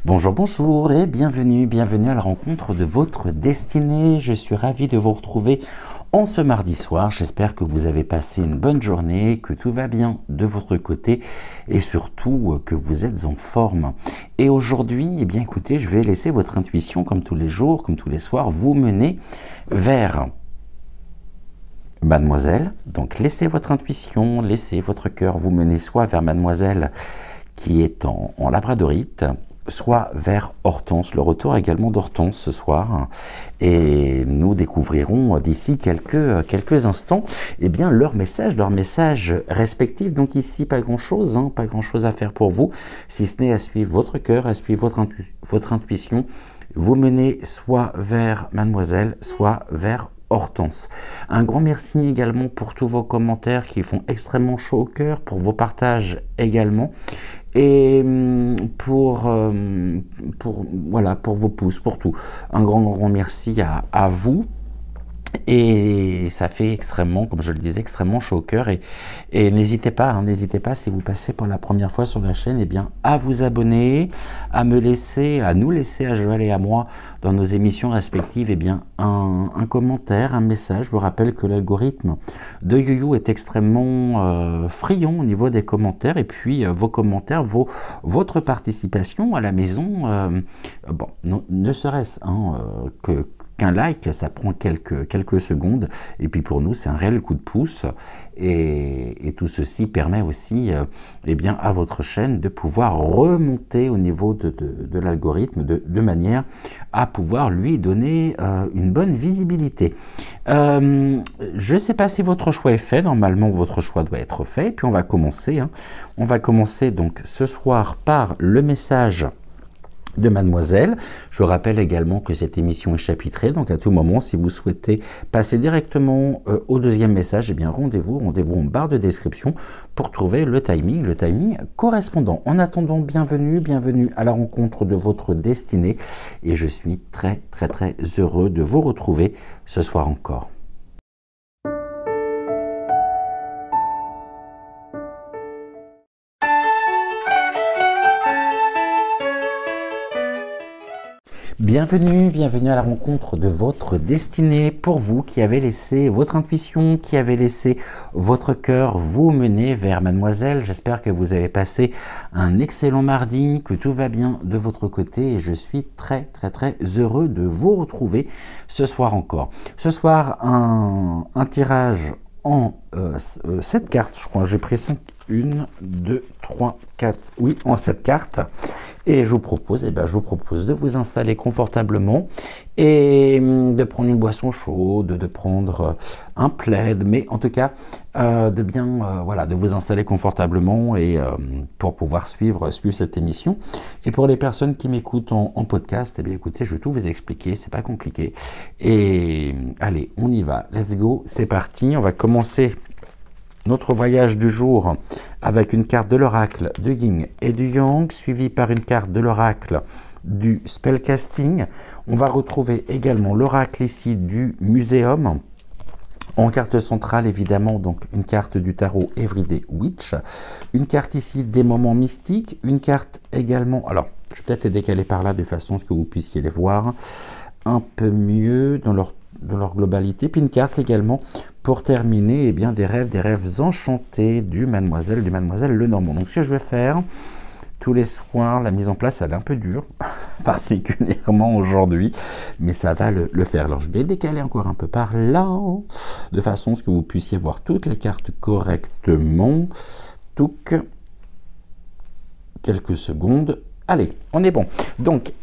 Bonjour, bonjour et bienvenue à la rencontre de votre destinée. Je suis ravi de vous retrouver en ce mardi soir. J'espère que vous avez passé une bonne journée, que tout va bien de votre côté et surtout que vous êtes en forme. Et aujourd'hui, eh bien écoutez, je vais laisser votre intuition comme tous les jours, comme tous les soirs, vous mener vers Mademoiselle. Donc laissez votre intuition, laissez votre cœur vous mener soit vers Mademoiselle qui est en labradorite, soit vers Hortense, le retour également d'Hortense ce soir. Et nous découvrirons d'ici quelques instants eh bien, leur message respectif. Donc ici, pas grand-chose à faire pour vous, si ce n'est à suivre votre cœur, à suivre votre intuition. Vous menez soit vers Mademoiselle, soit vers Hortense. Un grand merci également pour tous vos commentaires qui font extrêmement chaud au cœur, pour vos partages également. Et pour vos pouces, pour tout. Un grand merci à vous. Et ça fait extrêmement, comme je le disais, extrêmement chaud au cœur. Et n'hésitez pas, si vous passez pour la première fois sur la chaîne, eh bien, à vous abonner, à nous laisser, à Joël et à moi, dans nos émissions respectives, eh bien, un commentaire, un message. Je vous rappelle que l'algorithme de YouYou est extrêmement friand au niveau des commentaires. Et puis, vos commentaires, votre participation à la maison, ne serait-ce qu'un like, ça prend quelques secondes, et puis pour nous c'est un réel coup de pouce, et tout ceci permet aussi eh bien, à votre chaîne de pouvoir remonter au niveau de l'algorithme de manière à pouvoir lui donner une bonne visibilité. Je ne sais pas si votre choix est fait, normalement votre choix doit être fait, et puis on va commencer. On va commencer donc ce soir par le message de Mademoiselle. Je rappelle également que cette émission est chapitrée, donc à tout moment, si vous souhaitez passer directement au deuxième message, eh bien rendez-vous en barre de description pour trouver le timing correspondant. En attendant, bienvenue à la rencontre de votre destinée, et je suis très heureux de vous retrouver ce soir encore. Bienvenue à la rencontre de votre destinée. Pour vous qui avez laissé votre intuition, qui avez laissé votre cœur vous mener vers Mademoiselle. J'espère que vous avez passé un excellent mardi, que tout va bien de votre côté, et je suis très heureux de vous retrouver ce soir encore. Ce soir, un tirage en 7 cartes, je crois. J'ai pris 5. 1, 2, 3, 4, oui, en 7 cartes. Et je vous propose de vous installer confortablement et de prendre une boisson chaude, de prendre un plaid, mais en tout cas, de vous installer confortablement et pour pouvoir suivre cette émission. Et pour les personnes qui m'écoutent en podcast, eh bien écoutez, je vais tout vous expliquer, c'est pas compliqué. Et allez, on y va, let's go, c'est parti. On va commencer notre voyage du jour avec une carte de l'oracle de Yin et du Yang, suivie par une carte de l'oracle du spellcasting. On va retrouver également l'oracle ici du muséum. En carte centrale, évidemment, donc une carte du tarot Everyday Witch. Une carte ici des moments mystiques. Une carte également, alors je vais peut-être les décaler par là de façon à ce que vous puissiez les voir un peu mieux dans leur globalité. Puis une carte également pour terminer, eh bien, des rêves enchantés du Mademoiselle Lenormand. Donc ce que je vais faire tous les soirs, la mise en place elle est un peu dure, particulièrement aujourd'hui, mais ça va le faire. Alors je vais décaler encore un peu par là, de façon à ce que vous puissiez voir toutes les cartes correctement. Touc, quelques secondes. Allez, on est bon. Donc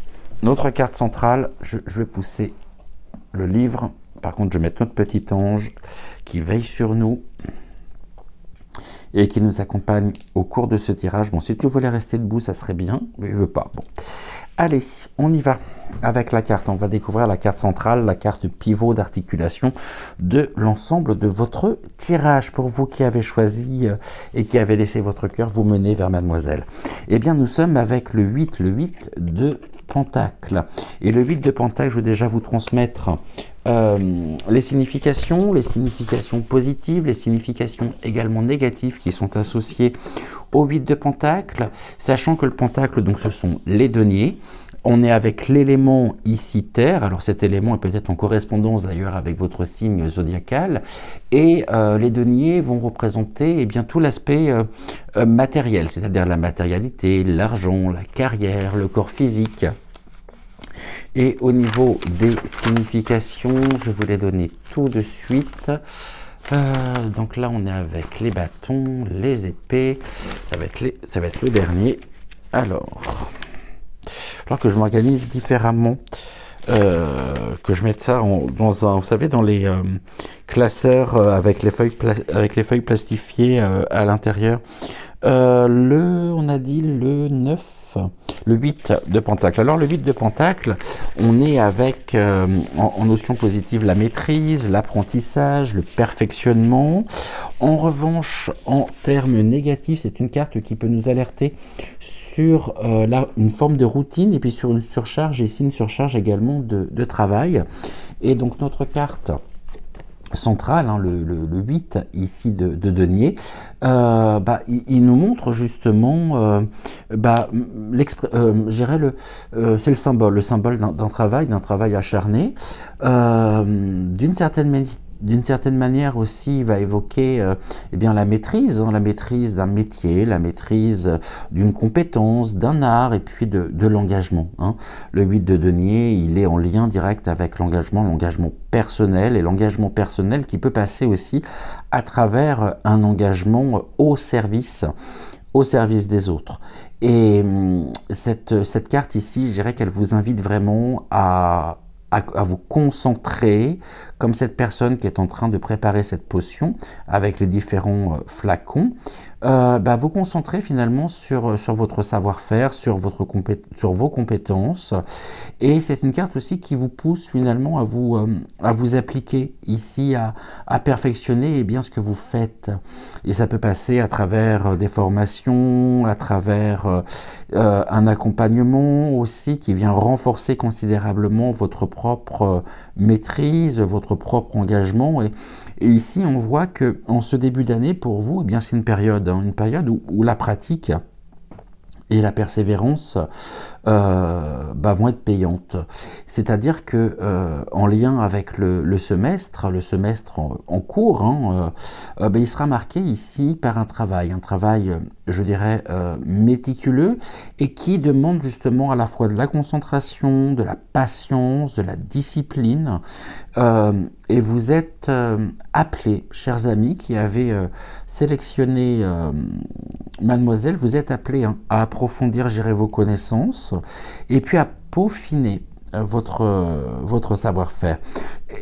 notre carte centrale, je vais pousser le livre. Par contre, je vais mettre notre petit ange qui veille sur nous. et qui nous accompagne au cours de ce tirage. Bon, si tu voulais rester debout, ça serait bien, mais il veut pas. Bon. Allez, on y va avec la carte. On va découvrir la carte centrale, la carte pivot d'articulation de l'ensemble de votre tirage. Pour vous qui avez choisi et qui avez laissé votre cœur vous mener vers Mademoiselle. Eh bien, nous sommes avec le 8 de Pentacle. Et le 8 de Pentacle, je vais déjà vous transmettre les significations positives, les significations également négatives qui sont associées au 8 de Pentacle, sachant que le Pentacle, donc, ce sont les deniers. On est avec l'élément ici Terre, alors cet élément est peut-être en correspondance d'ailleurs avec votre signe zodiacal, et les deniers vont représenter eh bien, tout l'aspect matériel, c'est-à-dire la matérialité, l'argent, la carrière, le corps physique. Et au niveau des significations, je vous les donner tout de suite. Donc là, on est avec les bâtons, les épées. Ça va être le dernier. Alors que je m'organise différemment, que je mette ça dans un, vous savez, dans les classeurs avec les feuilles plastifiées à l'intérieur. On a dit le 9. Le 8 de Pentacle. Alors le 8 de Pentacle, on est avec en notion positive la maîtrise, l'apprentissage, le perfectionnement. En revanche, en termes négatifs, c'est une carte qui peut nous alerter sur une forme de routine et puis sur une surcharge, ici une surcharge également de travail. Et donc notre carte centrale, hein, le 8 ici de denier, il nous montre justement, je dirais c'est le symbole d'un travail acharné, d'une certaine manière aussi, il va évoquer eh bien, la maîtrise d'un métier, la maîtrise d'une compétence, d'un art et puis de l'engagement. Hein. Le 8 de denier, il est en lien direct avec l'engagement personnel, et l'engagement personnel qui peut passer aussi à travers un engagement au service des autres. Et cette carte ici, je dirais qu'elle vous invite vraiment à vous concentrer, comme cette personne qui est en train de préparer cette potion avec les différents flacons, vous concentrer finalement sur votre savoir-faire, sur vos compétences. Et c'est une carte aussi qui vous pousse finalement à vous appliquer ici, à perfectionner bien ce que vous faites. Et ça peut passer à travers des formations, à travers un accompagnement aussi qui vient renforcer considérablement votre propre maîtrise, votre propre engagement. Et ici, on voit que en ce début d'année, pour vous, eh bien, c'est une période où la pratique et la persévérance vont être payantes. C'est-à-dire que en lien avec le semestre en cours, hein, il sera marqué ici par un travail, je dirais, méticuleux, et qui demande justement à la fois de la concentration, de la patience, de la discipline. Et vous êtes appelés, chers amis, qui avez sélectionné Mademoiselle, vous êtes appelés à approfondir, vos connaissances, et puis à peaufiner votre savoir-faire.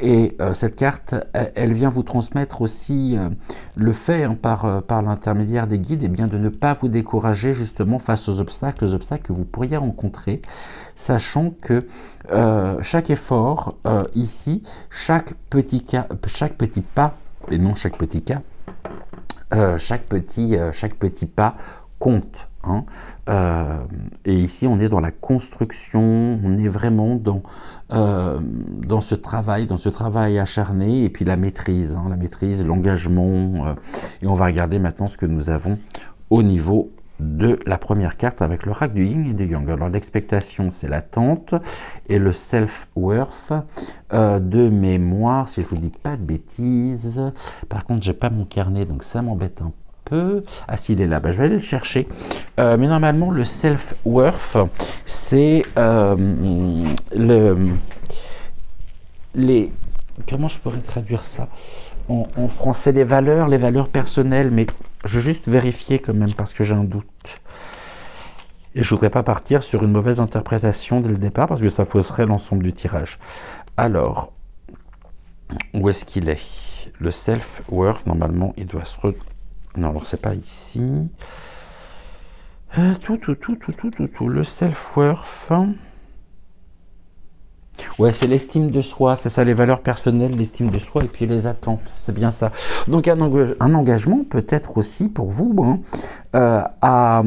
Et cette carte, elle vient vous transmettre aussi le fait, hein, par l'intermédiaire des guides, bien de ne pas vous décourager justement face aux obstacles que vous pourriez rencontrer, sachant que chaque effort ici, chaque petit pas, et non chaque petit cas, chaque petit pas compte. Hein. Et ici, on est dans la construction, on est vraiment dans ce travail acharné, et puis la maîtrise, l'engagement. Et on va regarder maintenant ce que nous avons au niveau de la première carte avec l'oracle du yin et du yang. Alors l'expectation, c'est l'attente, et le self-worth, de mémoire, si je vous dis pas de bêtises. Par contre, j'ai pas mon carnet, donc ça m'embête un peu. Ah, s'il est là, je vais aller le chercher. Mais normalement, le self-worth, c'est comment je pourrais traduire ça en français, les valeurs personnelles, mais je vais juste vérifier quand même parce que j'ai un doute. Et je ne voudrais pas partir sur une mauvaise interprétation dès le départ parce que ça fausserait l'ensemble du tirage. Alors, où est-ce qu'il est? Le self-worth, normalement, il doit se Non, alors c'est pas ici. Le self-worth. Ouais, c'est l'estime de soi, c'est ça, les valeurs personnelles, l'estime de soi et puis les attentes, c'est bien ça. Donc un engagement peut être aussi pour vous hein, à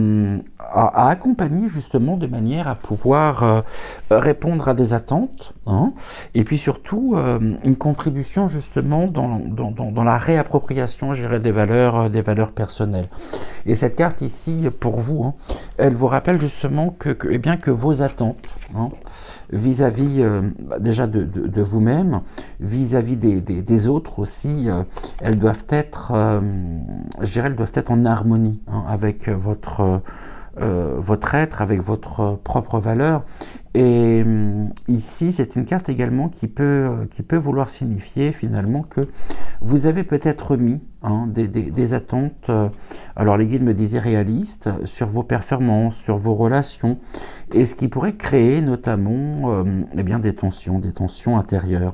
accompagner justement de manière à pouvoir répondre à des attentes hein, et puis surtout une contribution justement dans la réappropriation, je dirais, des valeurs personnelles. Et cette carte ici, pour vous, hein, elle vous rappelle justement eh bien, que vos attentes hein, vis-à-vis déjà de vous-même, vis-à-vis des autres aussi, elles doivent être, je dirais, elles doivent être en harmonie hein, avec votre être, avec votre propre valeur. Et ici, c'est une carte également qui peut vouloir signifier finalement que vous avez peut-être mis hein, des attentes, alors les guides me disaient réalistes, sur vos performances, sur vos relations, et ce qui pourrait créer notamment eh bien, des tensions intérieures.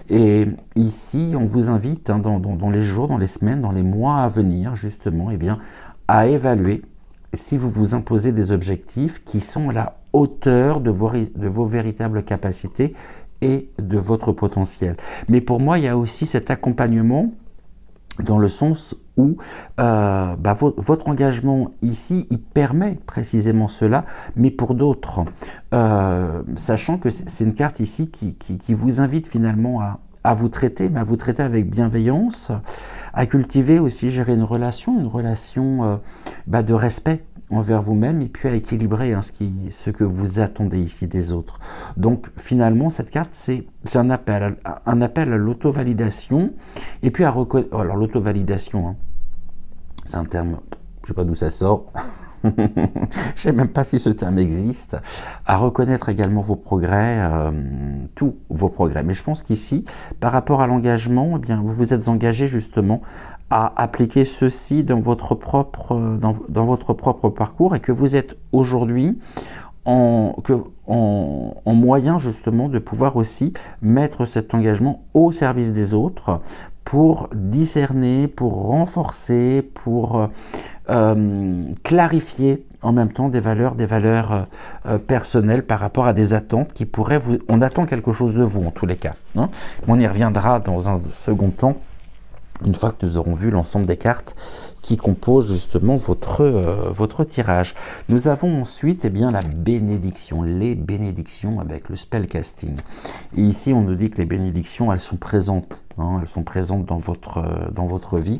Et ici, on vous invite hein, dans les jours, dans les semaines, dans les mois à venir, justement, eh bien, à évaluer si vous vous imposez des objectifs qui sont à la hauteur de vos véritables capacités et de votre potentiel. Mais pour moi, il y a aussi cet accompagnement dans le sens où votre engagement ici, il permet précisément cela, mais pour d'autres, sachant que c'est une carte ici qui vous invite finalement à vous traiter, mais à vous traiter avec bienveillance, à cultiver aussi, gérer une relation de respect envers vous-même et puis à équilibrer hein, ce que vous attendez ici des autres. Donc finalement, cette carte, c'est un appel à l'auto-validation et puis à reconnaître... Alors l'auto-validation, hein, c'est un terme, je ne sais pas d'où ça sort, je ne sais même pas si ce terme existe, à reconnaître également vos progrès, tous vos progrès. Mais je pense qu'ici, par rapport à l'engagement, eh bien, vous vous êtes engagé justement à appliquer ceci dans votre propre parcours et que vous êtes aujourd'hui en moyen justement de pouvoir aussi mettre cet engagement au service des autres pour discerner, pour renforcer, pour clarifier en même temps des valeurs personnelles par rapport à des attentes qui pourraient vous... On attend quelque chose de vous en tous les cas. Hein. On y reviendra dans un second temps, une fois que nous aurons vu l'ensemble des cartes qui composent justement votre tirage. Nous avons ensuite eh bien, la bénédiction, les bénédictions avec le spellcasting. Et ici, on nous dit que les bénédictions, elles sont présentes. Hein, elles sont présentes dans votre vie.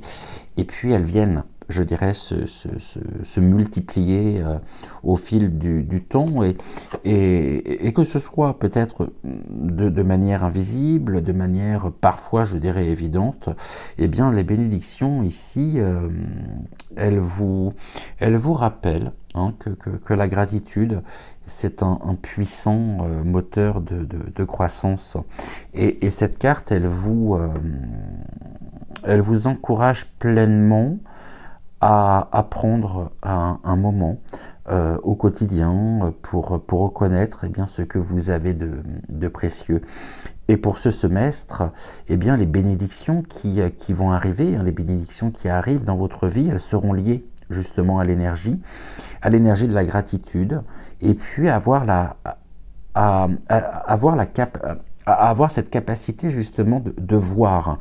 Et puis, elles viennent, je dirais, se multiplier au fil du temps et que ce soit peut-être de manière invisible, de manière parfois, je dirais, évidente, eh bien, les bénédictions ici, elles vous rappellent hein, que la gratitude, c'est un puissant moteur de croissance. Et cette carte, elle vous encourage pleinement à prendre un moment au quotidien pour reconnaître eh bien, ce que vous avez de précieux. Et pour ce semestre, eh bien, les bénédictions qui vont arriver, hein, les bénédictions qui arrivent dans votre vie, elles seront liées justement à l'énergie de la gratitude, et puis avoir cette capacité justement de voir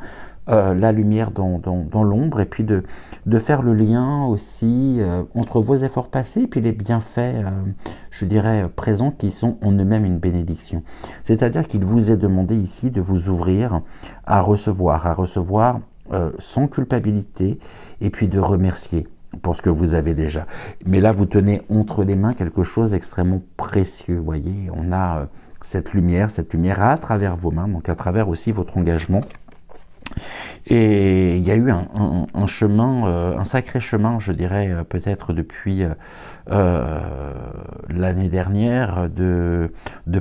la lumière dans l'ombre, et puis de faire le lien aussi entre vos efforts passés et puis les bienfaits, je dirais, présents qui sont en eux-mêmes une bénédiction. C'est-à-dire qu'il vous est demandé ici de vous ouvrir à recevoir sans culpabilité, et puis de remercier pour ce que vous avez déjà. Mais là, vous tenez entre les mains quelque chose d'extrêmement précieux, vous voyez. On a cette lumière à travers vos mains, donc à travers aussi votre engagement. Et il y a eu un chemin, un sacré chemin, je dirais, peut-être depuis l'année dernière, de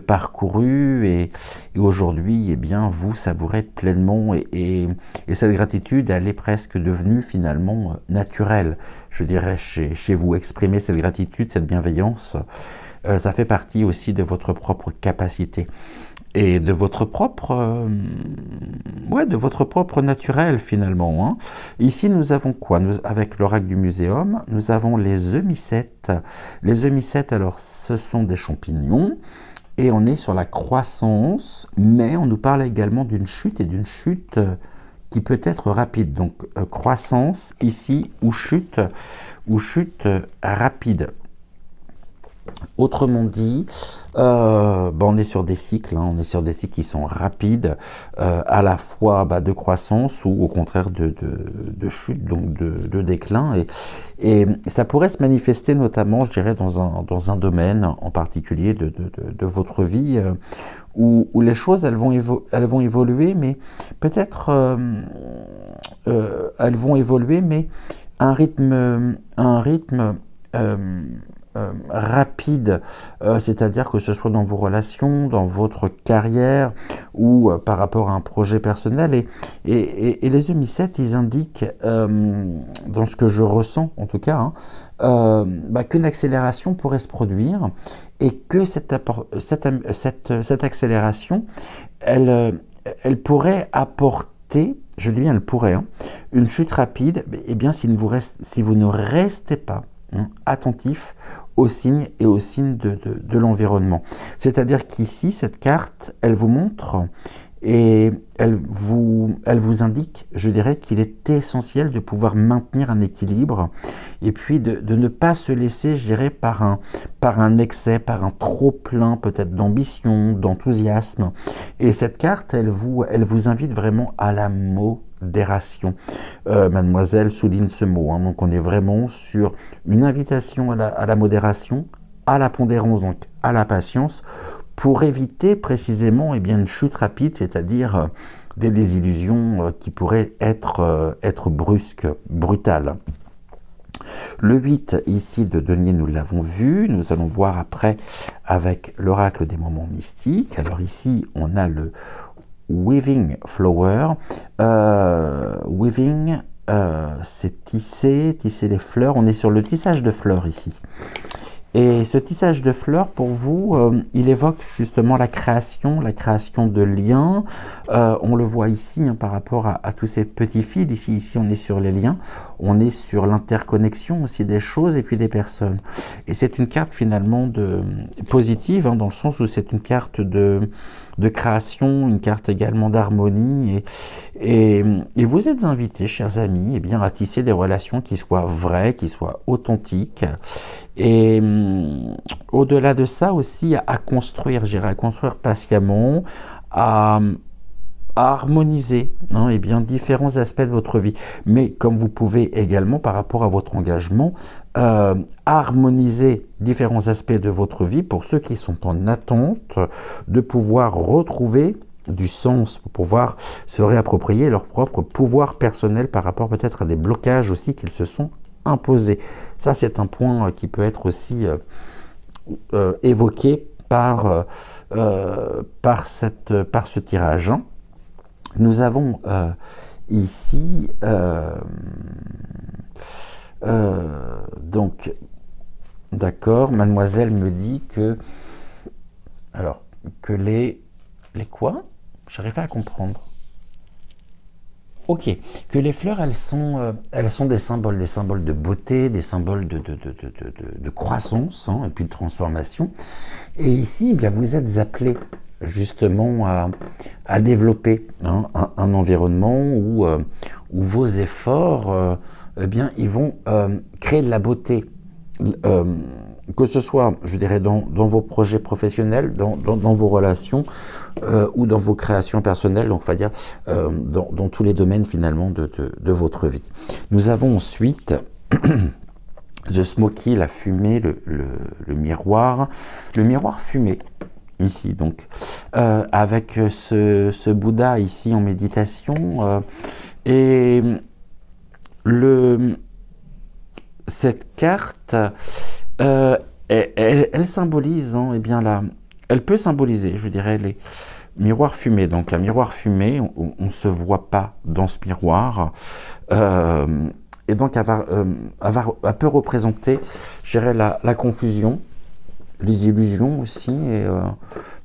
parcouru, et aujourd'hui, eh bien, vous savourez pleinement, et cette gratitude, elle est presque devenue finalement naturelle, je dirais, chez vous. Exprimer cette gratitude, cette bienveillance, ça fait partie aussi de votre propre capacité et de votre propre ouais, de votre propre naturel finalement, hein. Ici, nous avons quoi? Avec l'oracle du muséum, nous avons les eumycètes. Les eumycètes, alors, ce sont des champignons. Et on est sur la croissance, mais on nous parle également d'une chute et d'une chute qui peut être rapide. Donc croissance ici ou chute rapide. Autrement dit, on est sur des cycles, hein, on est sur des cycles qui sont rapides, à la fois de croissance ou au contraire de chute, donc de déclin. Et ça pourrait se manifester notamment, je dirais, dans un domaine en particulier de votre vie, où les choses elles vont évoluer, mais peut-être elles vont évoluer, mais à un rythme rapide, c'est-à-dire que ce soit dans vos relations, dans votre carrière ou par rapport à un projet personnel. Et les eumycètes, ils indiquent, dans ce que je ressens en tout cas, hein, qu'une accélération pourrait se produire et que cette accélération, elle pourrait apporter, je dis bien elle pourrait, hein, une chute rapide, et bien si vous ne restez pas attentif aux signes et aux signes de l'environnement. C'est-à-dire qu'ici, cette carte, elle vous montre et elle vous indique, je dirais, qu'il est essentiel de pouvoir maintenir un équilibre et puis de ne pas se laisser, je dirais, par un excès, par un trop-plein peut-être d'ambition, d'enthousiasme. Et cette carte, elle vous invite vraiment à la modération. Mademoiselle souligne ce mot, hein. Donc on est vraiment sur une invitation à la modération, à la pondérance, donc à la patience, pour éviter précisément une chute rapide, c'est-à-dire des désillusions qui pourraient être brusques, brutales. Le 8 ici de denier, nous l'avons vu, nous allons voir après avec l'oracle des moments mystiques. Alors ici, on a le weaving flower. Weaving, c'est tisser les fleurs. On est sur le tissage de fleurs ici. Et ce tissage de fleurs, pour vous, il évoque justement la création de liens. On le voit ici, hein, par rapport à tous ces petits fils. Ici, on est sur les liens. On est sur l'interconnexion aussi des choses et puis des personnes. Et c'est une carte finalement positive, hein, dans le sens où c'est une carte de création, une carte également d'harmonie. Et vous êtes invités, chers amis, à tisser des relations qui soient vraies, qui soient authentiques. Et au-delà de ça aussi, à construire, à construire patiemment, à harmoniser, hein, différents aspects de votre vie. Mais comme vous pouvez également, par rapport à votre engagement, harmoniser différents aspects de votre vie pour ceux qui sont en attente de pouvoir retrouver du sens, pour pouvoir se réapproprier leur propre pouvoir personnel par rapport peut-être à des blocages aussi qu'ils se sont imposés. Ça, c'est un point qui peut être aussi évoqué par ce tirage. Nous avons ici donc, d'accord, mademoiselle me dit que les quoi? J'arrive pas à comprendre. Ok, que les fleurs, elles sont des symboles de beauté, des symboles de croissance, hein, et puis de transformation. Et ici, vous êtes appelés justement à développer, hein, un environnement où vos efforts, ils vont créer de la beauté. Que ce soit, je dirais, dans vos projets professionnels, dans vos relations ou dans vos créations personnelles, donc on va dire dans tous les domaines finalement de votre vie. Nous avons ensuite The Smoky, la fumée, le miroir fumé, ici donc, avec ce Bouddha ici en méditation, et cette carte, elle symbolise, hein, elle peut symboliser, je dirais, les miroirs fumés. Donc un miroir fumé, on ne se voit pas dans ce miroir, et donc elle peut représenter, je dirais, la confusion, les illusions aussi, et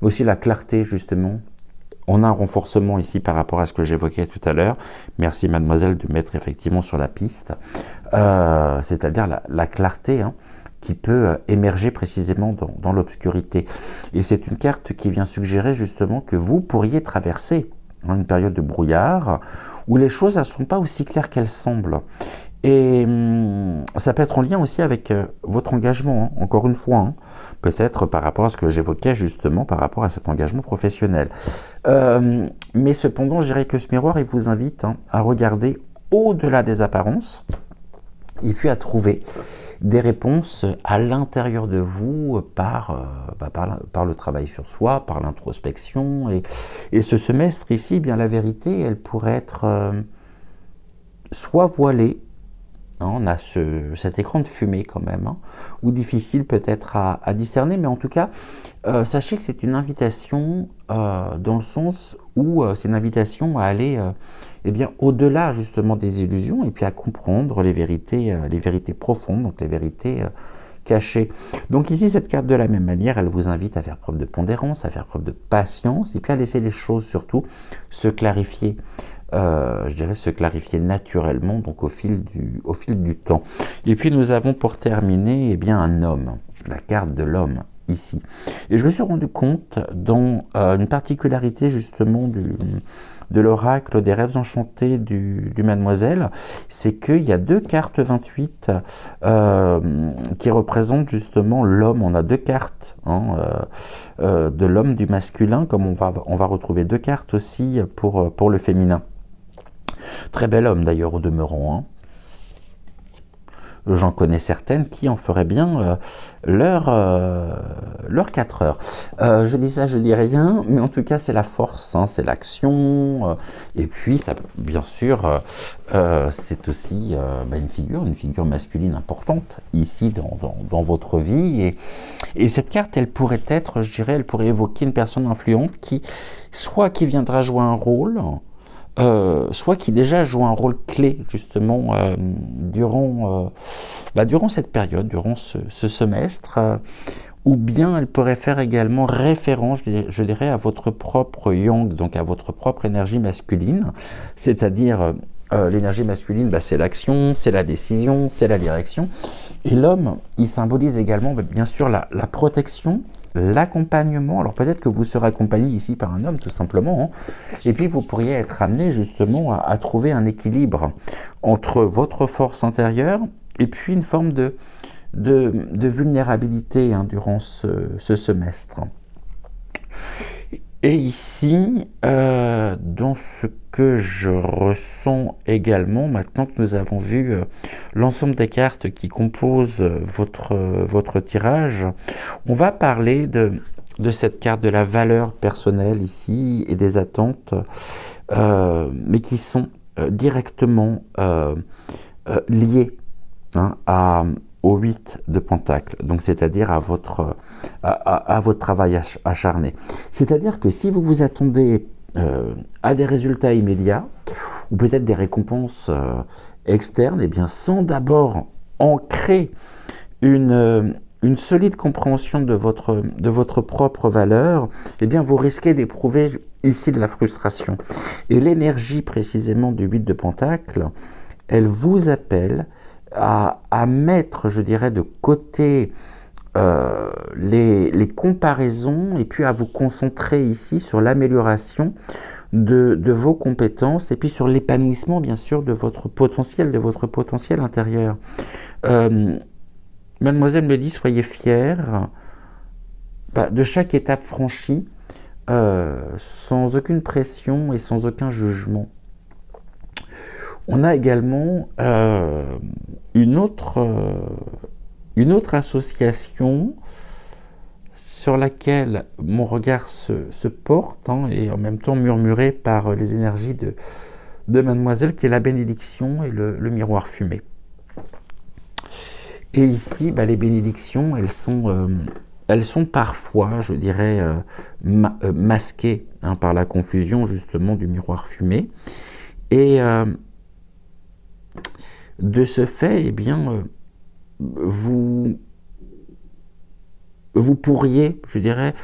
aussi la clarté justement on a un renforcement ici par rapport à ce que j'évoquais tout à l'heure. Merci mademoiselle de mettre effectivement sur la piste, c'est-à-dire la clarté, hein, qui peut émerger précisément dans l'obscurité. Et c'est une carte qui vient suggérer justement que vous pourriez traverser, hein, une période de brouillard où les choses ne sont pas aussi claires qu'elles semblent. Et ça peut être en lien aussi avec votre engagement, hein, encore une fois, hein, peut-être par rapport à ce que j'évoquais justement par rapport à cet engagement professionnel. Mais cependant, je dirais que ce miroir, il vous invite, hein, à regarder au-delà des apparences et puis à trouver des réponses à l'intérieur de vous par le travail sur soi, par l'introspection. Et ce semestre ici, bien la vérité, elle pourrait être soit voilée, hein, on a cet écran de fumée quand même, hein, ou difficile peut-être à discerner, mais en tout cas, sachez que c'est une invitation dans le sens où c'est une invitation à aller eh bien, au-delà justement des illusions et puis à comprendre les vérités profondes, donc les vérités cachées. Donc ici, cette carte de la même manière, elle vous invite à faire preuve de pondérance, à faire preuve de patience et puis à laisser les choses surtout se clarifier. Je dirais se clarifier naturellement, donc au fil du temps. Et puis nous avons pour terminer, eh bien, un homme, la carte de l'homme ici. Et je me suis rendu compte dans une particularité justement de l'oracle des rêves enchantés du Mademoiselle, c'est qu'il y a deux cartes 28 qui représentent justement l'homme. On a deux cartes, hein, de l'homme, du masculin, comme on va retrouver deux cartes aussi pour le féminin. Très bel homme d'ailleurs au demeurant, hein. J'en connais certaines qui en feraient bien leur 4 heures. Je dis ça, je dis rien, mais en tout cas c'est la force, hein, c'est l'action, et puis ça, bien sûr, c'est aussi une figure masculine importante ici dans votre vie, et cette carte, elle pourrait être, je dirais, elle pourrait évoquer une personne influente qui viendra jouer un rôle, soit qui déjà joue un rôle clé justement durant cette période, durant ce semestre, ou bien elle pourrait faire également référence, je dirais, à votre propre yang, donc à votre propre énergie masculine, c'est-à-dire l'énergie masculine, c'est l'action, c'est la décision, c'est la direction, et l'homme, il symbolise également bien sûr la protection, l'accompagnement. Alors peut-être que vous serez accompagné ici par un homme tout simplement, hein. Et puis vous pourriez être amené justement à trouver un équilibre entre votre force intérieure et puis une forme de vulnérabilité, hein, durant ce semestre. Et ici, dans ce que je ressens également, maintenant que nous avons vu l'ensemble des cartes qui composent votre tirage, on va parler de cette carte de la valeur personnelle ici et des attentes, mais qui sont directement liées, hein, au 8 de Pentacle, donc c'est-à-dire à votre travail acharné. C'est-à-dire que si vous vous attendez à des résultats immédiats, ou peut-être des récompenses externes, et bien sans d'abord ancrer une solide compréhension de votre propre valeur, et bien vous risquez d'éprouver ici de la frustration. Et l'énergie précisément du 8 de Pentacle, elle vous appelle à mettre, je dirais, de côté les comparaisons et puis à vous concentrer ici sur l'amélioration de vos compétences et puis sur l'épanouissement, bien sûr, de votre potentiel intérieur. Mademoiselle me dit, soyez fiers de chaque étape franchie, sans aucune pression et sans aucun jugement. On a également une autre association sur laquelle mon regard se porte, hein, et en même temps murmuré par les énergies de Mademoiselle, qui est la bénédiction et le miroir fumé. Et ici, les bénédictions, elles sont parfois, je dirais, masquées, hein, par la confusion justement du miroir fumé. Et de ce fait, eh bien, vous vous pourriez, je dirais,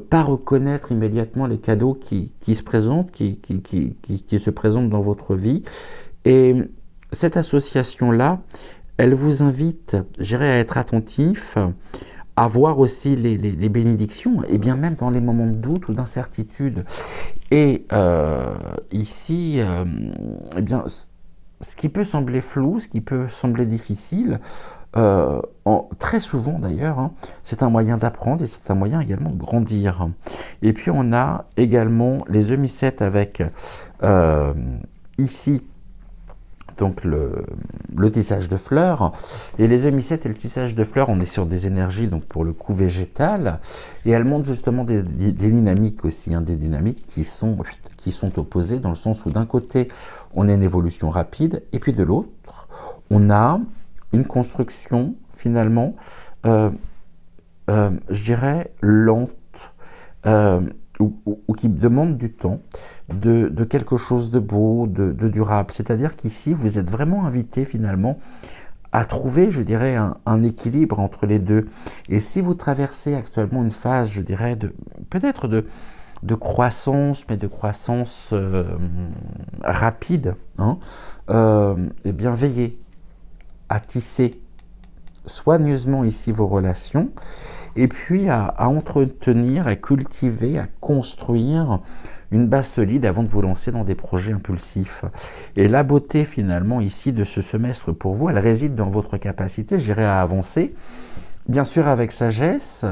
pas reconnaître immédiatement les cadeaux qui se présentent, qui se présentent dans votre vie. Et cette association-là, elle vous invite, je dirais, à être attentif, à voir aussi les bénédictions, et bien même dans les moments de doute ou d'incertitude. Et ici, eh bien, ce qui peut sembler flou, ce qui peut sembler difficile, très souvent d'ailleurs, hein, c'est un moyen d'apprendre et c'est un moyen également de grandir. Et puis on a également les œmissettes avec ici donc le tissage de fleurs. Et les œmissettes et le tissage de fleurs, on est sur des énergies donc pour le coup végétales, et elles montrent justement des dynamiques aussi, hein, des dynamiques qui sont opposées, dans le sens où d'un côté on a une évolution rapide, et puis de l'autre on a une construction finalement, je dirais lente, ou qui demande du temps, de quelque chose de beau, de durable. C'est-à-dire qu'ici, vous êtes vraiment invité finalement à trouver, je dirais, un équilibre entre les deux. Et si vous traversez actuellement une phase, je dirais, peut-être de croissance, mais de croissance rapide, hein, eh bien, veillez à tisser soigneusement ici vos relations, et puis à entretenir, à cultiver, à construire une base solide avant de vous lancer dans des projets impulsifs. Et la beauté finalement ici de ce semestre pour vous, elle réside dans votre capacité, je dirais, à avancer, bien sûr avec sagesse,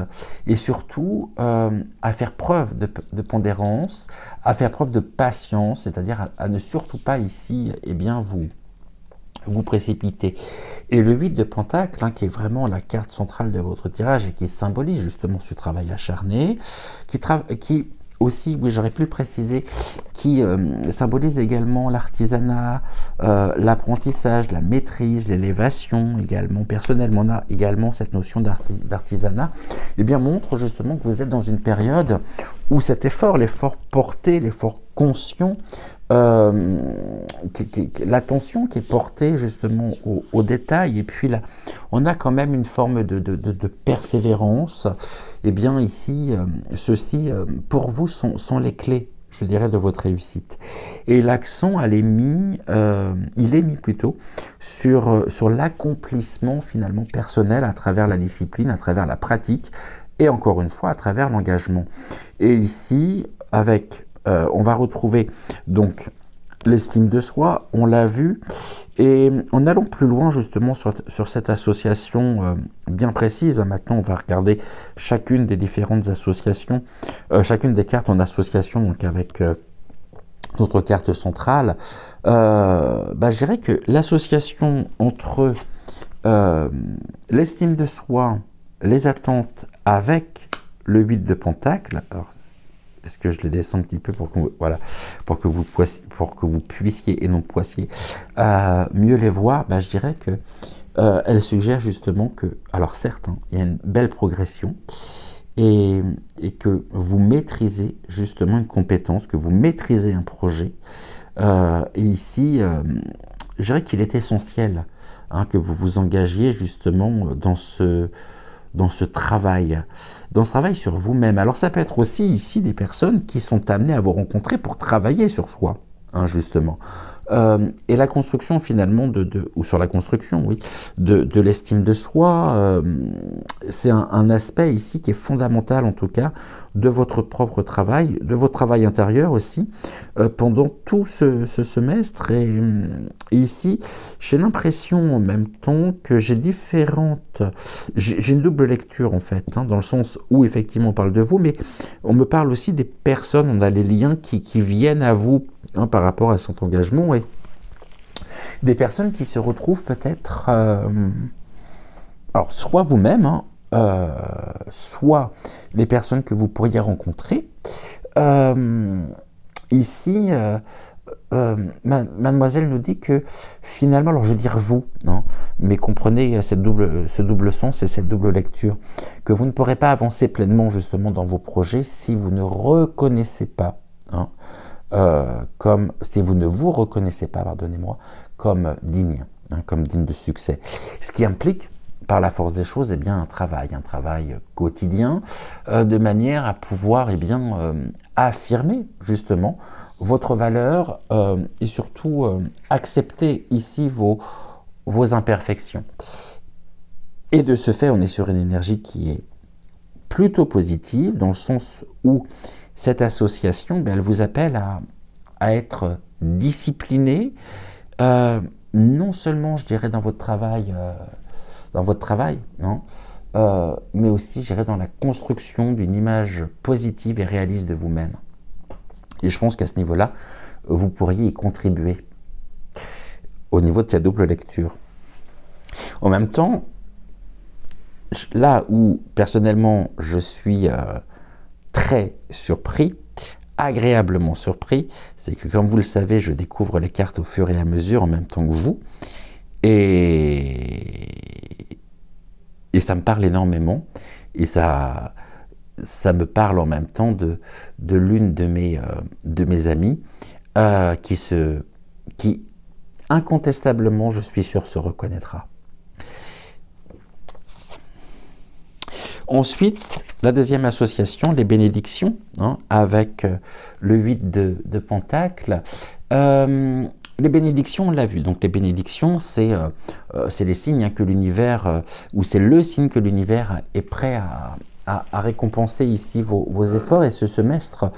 et surtout à faire preuve de pondérance, à faire preuve de patience, c'est-à-dire à ne surtout pas ici, eh bien, vous précipiter. Et le 8 de Pentacle, hein, qui est vraiment la carte centrale de votre tirage et qui symbolise justement ce travail acharné, qui aussi, oui, j'aurais pu le préciser, qui symbolise également l'artisanat, l'apprentissage, la maîtrise, l'élévation également. Personnellement, on a également cette notion d'artisanat, et bien montre justement que vous êtes dans une période où cet effort, l'effort porté, l'effort conscient, l'attention qui est portée justement aux détails, et puis là, on a quand même une forme de persévérance. Et bien ici, ceci pour vous sont les clés, je dirais, de votre réussite. Et l'accent, il est mis plutôt sur l'accomplissement finalement personnel à travers la discipline, à travers la pratique, et encore une fois à travers l'engagement. Et ici, on va retrouver donc l'estime de soi, on l'a vu, et en allant plus loin justement sur cette association bien précise, hein, maintenant on va regarder chacune des différentes associations, chacune des cartes en association donc avec notre carte centrale. Je dirais que l'association entre l'estime de soi, les attentes avec le 8 de Pentacle. Alors, est-ce que je les descends un petit peu pour que vous puissiez et non poissiez mieux les voir. Je dirais que elle suggère justement que, alors certes, hein, il y a une belle progression, et que vous maîtrisez justement une compétence, que vous maîtrisez un projet. Et ici, je dirais qu'il est essentiel, hein, que vous vous engagiez justement dans ce travail sur vous-même. Alors ça peut être aussi ici des personnes qui sont amenées à vous rencontrer pour travailler sur soi, hein, justement. Et la construction finalement ou sur la construction, oui, de l'estime de soi, c'est un aspect ici qui est fondamental en tout cas de votre propre travail, de votre travail intérieur aussi, pendant tout ce semestre. Et ici, j'ai l'impression en même temps que j'ai une double lecture en fait, hein, dans le sens où effectivement on parle de vous, mais on me parle aussi des personnes, on a les liens qui viennent à vous, hein, par rapport à cet engagement, et des personnes qui se retrouvent peut-être, alors soit vous-même, hein, soit les personnes que vous pourriez rencontrer. Ici, mademoiselle nous dit que finalement, alors je vais dire vous, hein, mais comprenez ce double sens et cette double lecture, que vous ne pourrez pas avancer pleinement justement dans vos projets si vous ne reconnaissez pas, hein, si vous ne vous reconnaissez pas, pardonnez-moi, comme digne, hein, comme digne de succès. Ce qui implique par la force des choses, eh bien, un travail quotidien, de manière à pouvoir affirmer justement votre valeur et surtout accepter ici vos imperfections. Et de ce fait, on est sur une énergie qui est plutôt positive, dans le sens où cette association, elle vous appelle à être discipliné, non seulement, je dirais, dans votre travail, non, mais aussi, je dirais, dans la construction d'une image positive et réaliste de vous-même. Et je pense qu'à ce niveau-là, vous pourriez y contribuer au niveau de cette double lecture. En même temps, là où personnellement je suis très surpris, agréablement surpris, c'est que comme vous le savez, je découvre les cartes au fur et à mesure en même temps que vous, et ça me parle énormément, et ça me parle en même temps de l'une de mes amies qui incontestablement, je suis sûr, se reconnaîtra. Ensuite, la deuxième association, les bénédictions, avec le 8 de Pentacles. Les bénédictions, on l'a vu. Donc les bénédictions, c'est les signes que l'univers, ou c'est le signe que l'univers est prêt à récompenser ici vos efforts. Et ce semestre,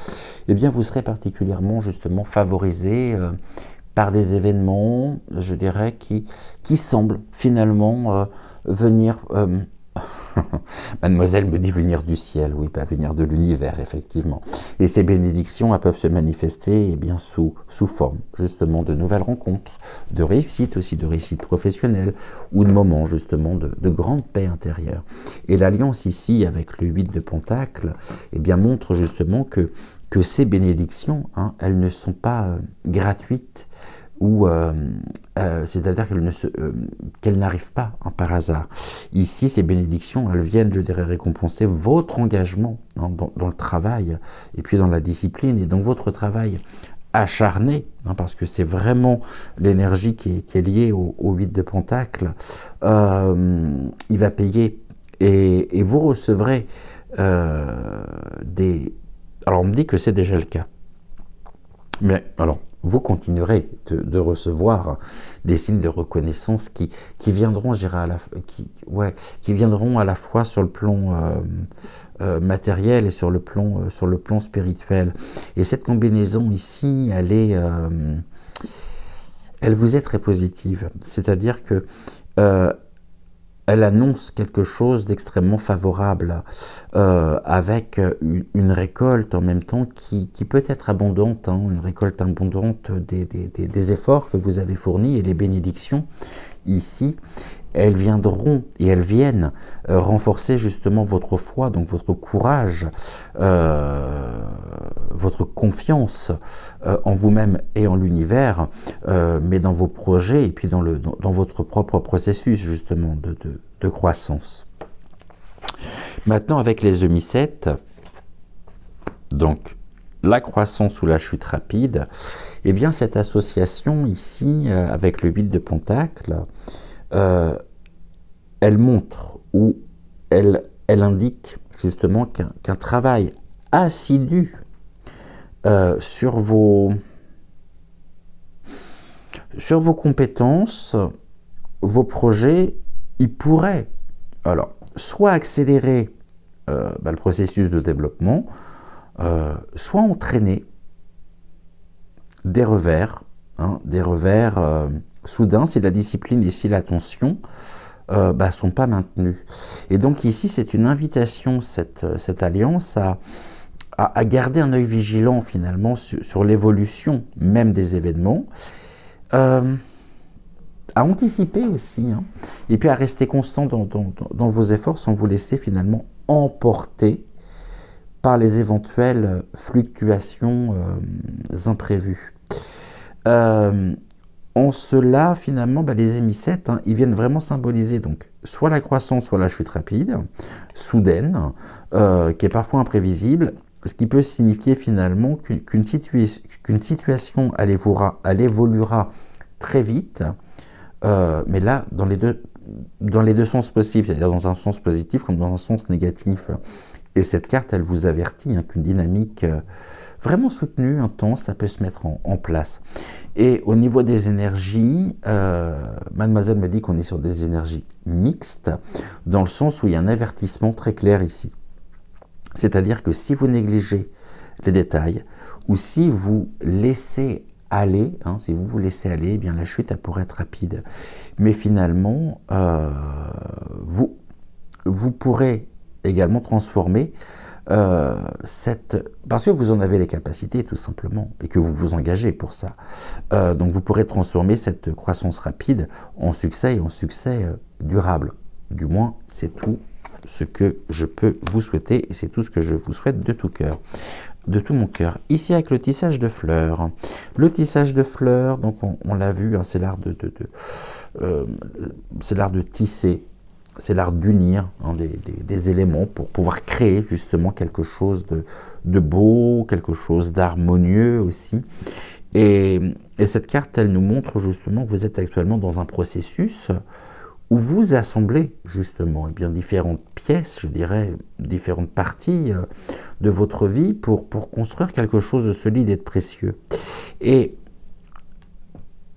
eh bien, vous serez particulièrement justement favorisé par des événements, je dirais, qui semblent finalement venir... Mademoiselle me dit venir du ciel, oui, pas venir de l'univers, effectivement. Et ces bénédictions peuvent se manifester sous forme justement de nouvelles rencontres, de réussite aussi, de réussite professionnelle, ou de moments justement de grande paix intérieure. Et l'alliance ici avec le 8 de Pentacles montre justement que ces bénédictions, elles ne sont pas gratuites, ou c'est-à-dire qu'elles n'arrivent pas par hasard. Ici, ces bénédictions, elles viennent, je dirais, récompenser votre engagement dans le travail et puis dans la discipline, et donc votre travail acharné, parce que c'est vraiment l'énergie qui est liée au 8 de Pentacles, il va payer, et vous recevrez des... Alors on me dit que c'est déjà le cas, mais alors vous continuerez de recevoir des signes de reconnaissance qui viendront, je dirais, qui viendront à la fois sur le plan matériel et sur le plan spirituel. Et cette combinaison ici, elle vous est très positive. C'est-à-dire que elle annonce quelque chose d'extrêmement favorable, avec une récolte en même temps qui peut être abondante, une récolte abondante des efforts que vous avez fournis, et les bénédictions ici, elles viendront et elles viennent renforcer justement votre foi, donc votre courage, votre confiance en vous-même et en l'univers, mais dans vos projets et puis dans votre propre processus justement de croissance. Maintenant, avec les EMI7, donc la croissance ou la chute rapide, eh bien cette association ici avec le 8 de Pentacles, elle montre, ou elle indique justement qu'un travail assidu sur vos compétences, vos projets, il pourrait soit accélérer le processus de développement, soit entraîner des revers soudains si la discipline et si l'attention sont pas maintenus. Et donc ici, c'est une invitation, cette alliance, à garder un œil vigilant finalement sur l'évolution même des événements, à anticiper aussi, et puis à rester constant dans vos efforts sans vous laisser finalement emporter par les éventuelles fluctuations imprévues. En cela, finalement, les EMI7, ils viennent vraiment symboliser donc soit la croissance, soit la chute rapide, soudaine, qui est parfois imprévisible, ce qui peut signifier finalement qu'une situation, elle évoluera très vite, mais là, dans les deux dans les deux sens possibles, c'est-à-dire dans un sens positif comme dans un sens négatif. Et cette carte, elle vous avertit qu'une dynamique vraiment soutenue, intense, ça peut se mettre en place. Et au niveau des énergies, mademoiselle me dit qu'on est sur des énergies mixtes, dans le sens où il y a un avertissement très clair ici. C'est-à-dire que si vous négligez les détails, ou si vous laissez aller, si vous vous laissez aller, eh bien la chute elle pourrait être rapide. Mais finalement, vous pourrez également transformer parce que vous en avez les capacités tout simplement, et que vous vous engagez pour ça. Donc vous pourrez transformer cette croissance rapide en succès, et en succès durable. Du moins, c'est tout ce que je peux vous souhaiter, et c'est tout ce que je vous souhaite de tout cœur. De tout mon cœur. Ici avec le tissage de fleurs. Le tissage de fleurs, donc on l'a vu, c'est l'art c'est l'art de tisser, c'est l'art d'unir des éléments pour pouvoir créer justement quelque chose de beau, quelque chose d'harmonieux aussi. Et cette carte, elle nous montre justement que vous êtes actuellement dans un processus où vous assemblez justement différentes pièces, je dirais, différentes parties de votre vie pour construire quelque chose de solide et de précieux. Et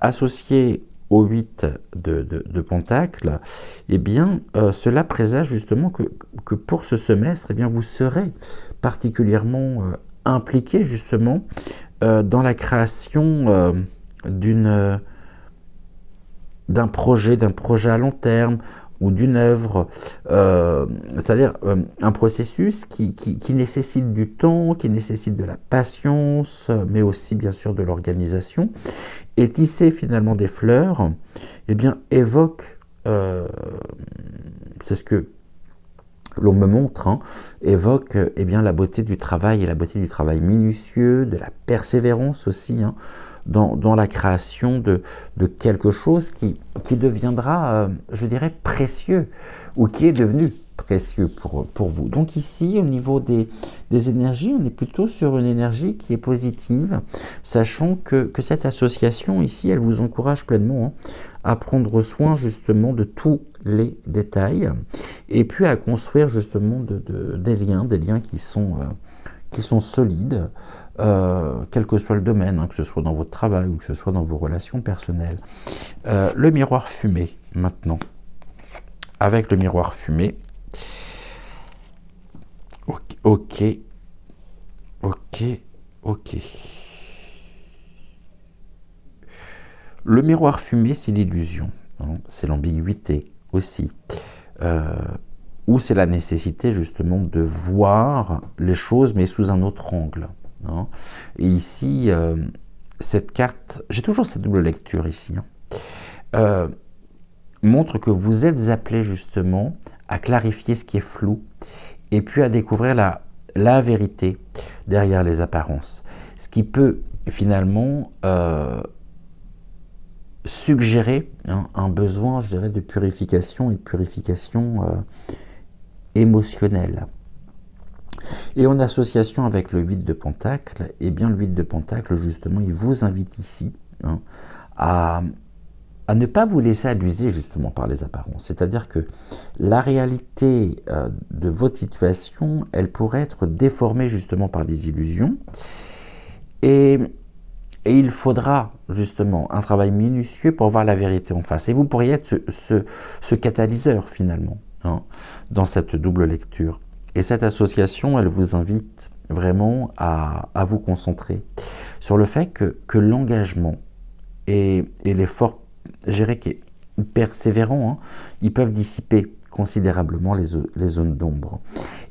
associé au 8 de Pentacle, cela présage justement que pour ce semestre, vous serez particulièrement impliqué justement dans la création d'un projet à long terme, ou d'une œuvre, c'est-à-dire un processus qui nécessite du temps, qui nécessite de la patience, mais aussi bien sûr de l'organisation. Et tisser finalement des fleurs, évoque, c'est ce que l'on me montre, évoque la beauté du travail, et la beauté du travail minutieux, de la persévérance aussi, dans la création de quelque chose qui deviendra, je dirais, précieux, ou qui est devenu précieux pour vous. Donc ici, au niveau des énergies, on est plutôt sur une énergie qui est positive, sachant que cette association ici, elle vous encourage pleinement à prendre soin justement de tous les détails, et puis à construire justement des liens qui sont solides, quel que soit le domaine, que ce soit dans votre travail ou que ce soit dans vos relations personnelles. Le miroir fumé, maintenant. Avec le miroir fumé. Ok. Le miroir fumé, c'est l'illusion. C'est l'ambiguïté aussi. Ou c'est la nécessité justement de voir les choses, mais sous un autre angle. Et ici, cette carte, j'ai toujours cette double lecture ici, montre que vous êtes appelé justement à clarifier ce qui est flou, et puis à découvrir la vérité derrière les apparences. Ce qui peut finalement suggérer un besoin, je dirais, de purification, et de purification émotionnelle. Et en association avec le 8 de Pentacle, le 8 de Pentacle, justement, il vous invite ici à ne pas vous laisser abuser justement par les apparences. C'est-à-dire que la réalité de votre situation, elle pourrait être déformée justement par des illusions. Et il faudra justement un travail minutieux pour voir la vérité en face. Et vous pourriez être ce catalyseur finalement, dans cette double lecture. Et cette association, elle vous invite vraiment à vous concentrer sur le fait que l'engagement et l'effort, je dirais, qui est persévérant, ils peuvent dissiper considérablement les zones d'ombre.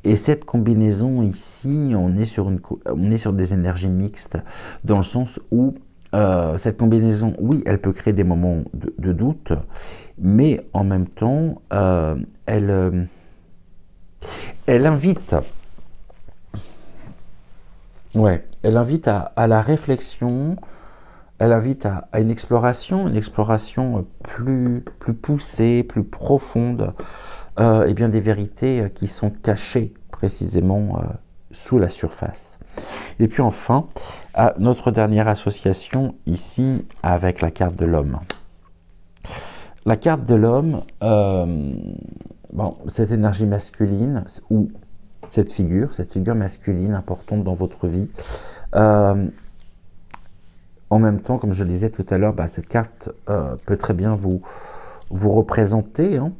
Et cette combinaison ici, on est sur des énergies mixtes, dans le sens où cette combinaison, oui, elle peut créer des moments de doute, mais en même temps, elle invite à la réflexion, elle invite à une exploration plus poussée, plus profonde, des vérités qui sont cachées précisément sous la surface. Et puis enfin, notre dernière association ici avec la carte de l'homme. la carte de l'homme, bon, cette énergie masculine, ou cette figure masculine importante dans votre vie, en même temps, comme je le disais tout à l'heure, bah, cette carte peut très bien vous représenter, hein,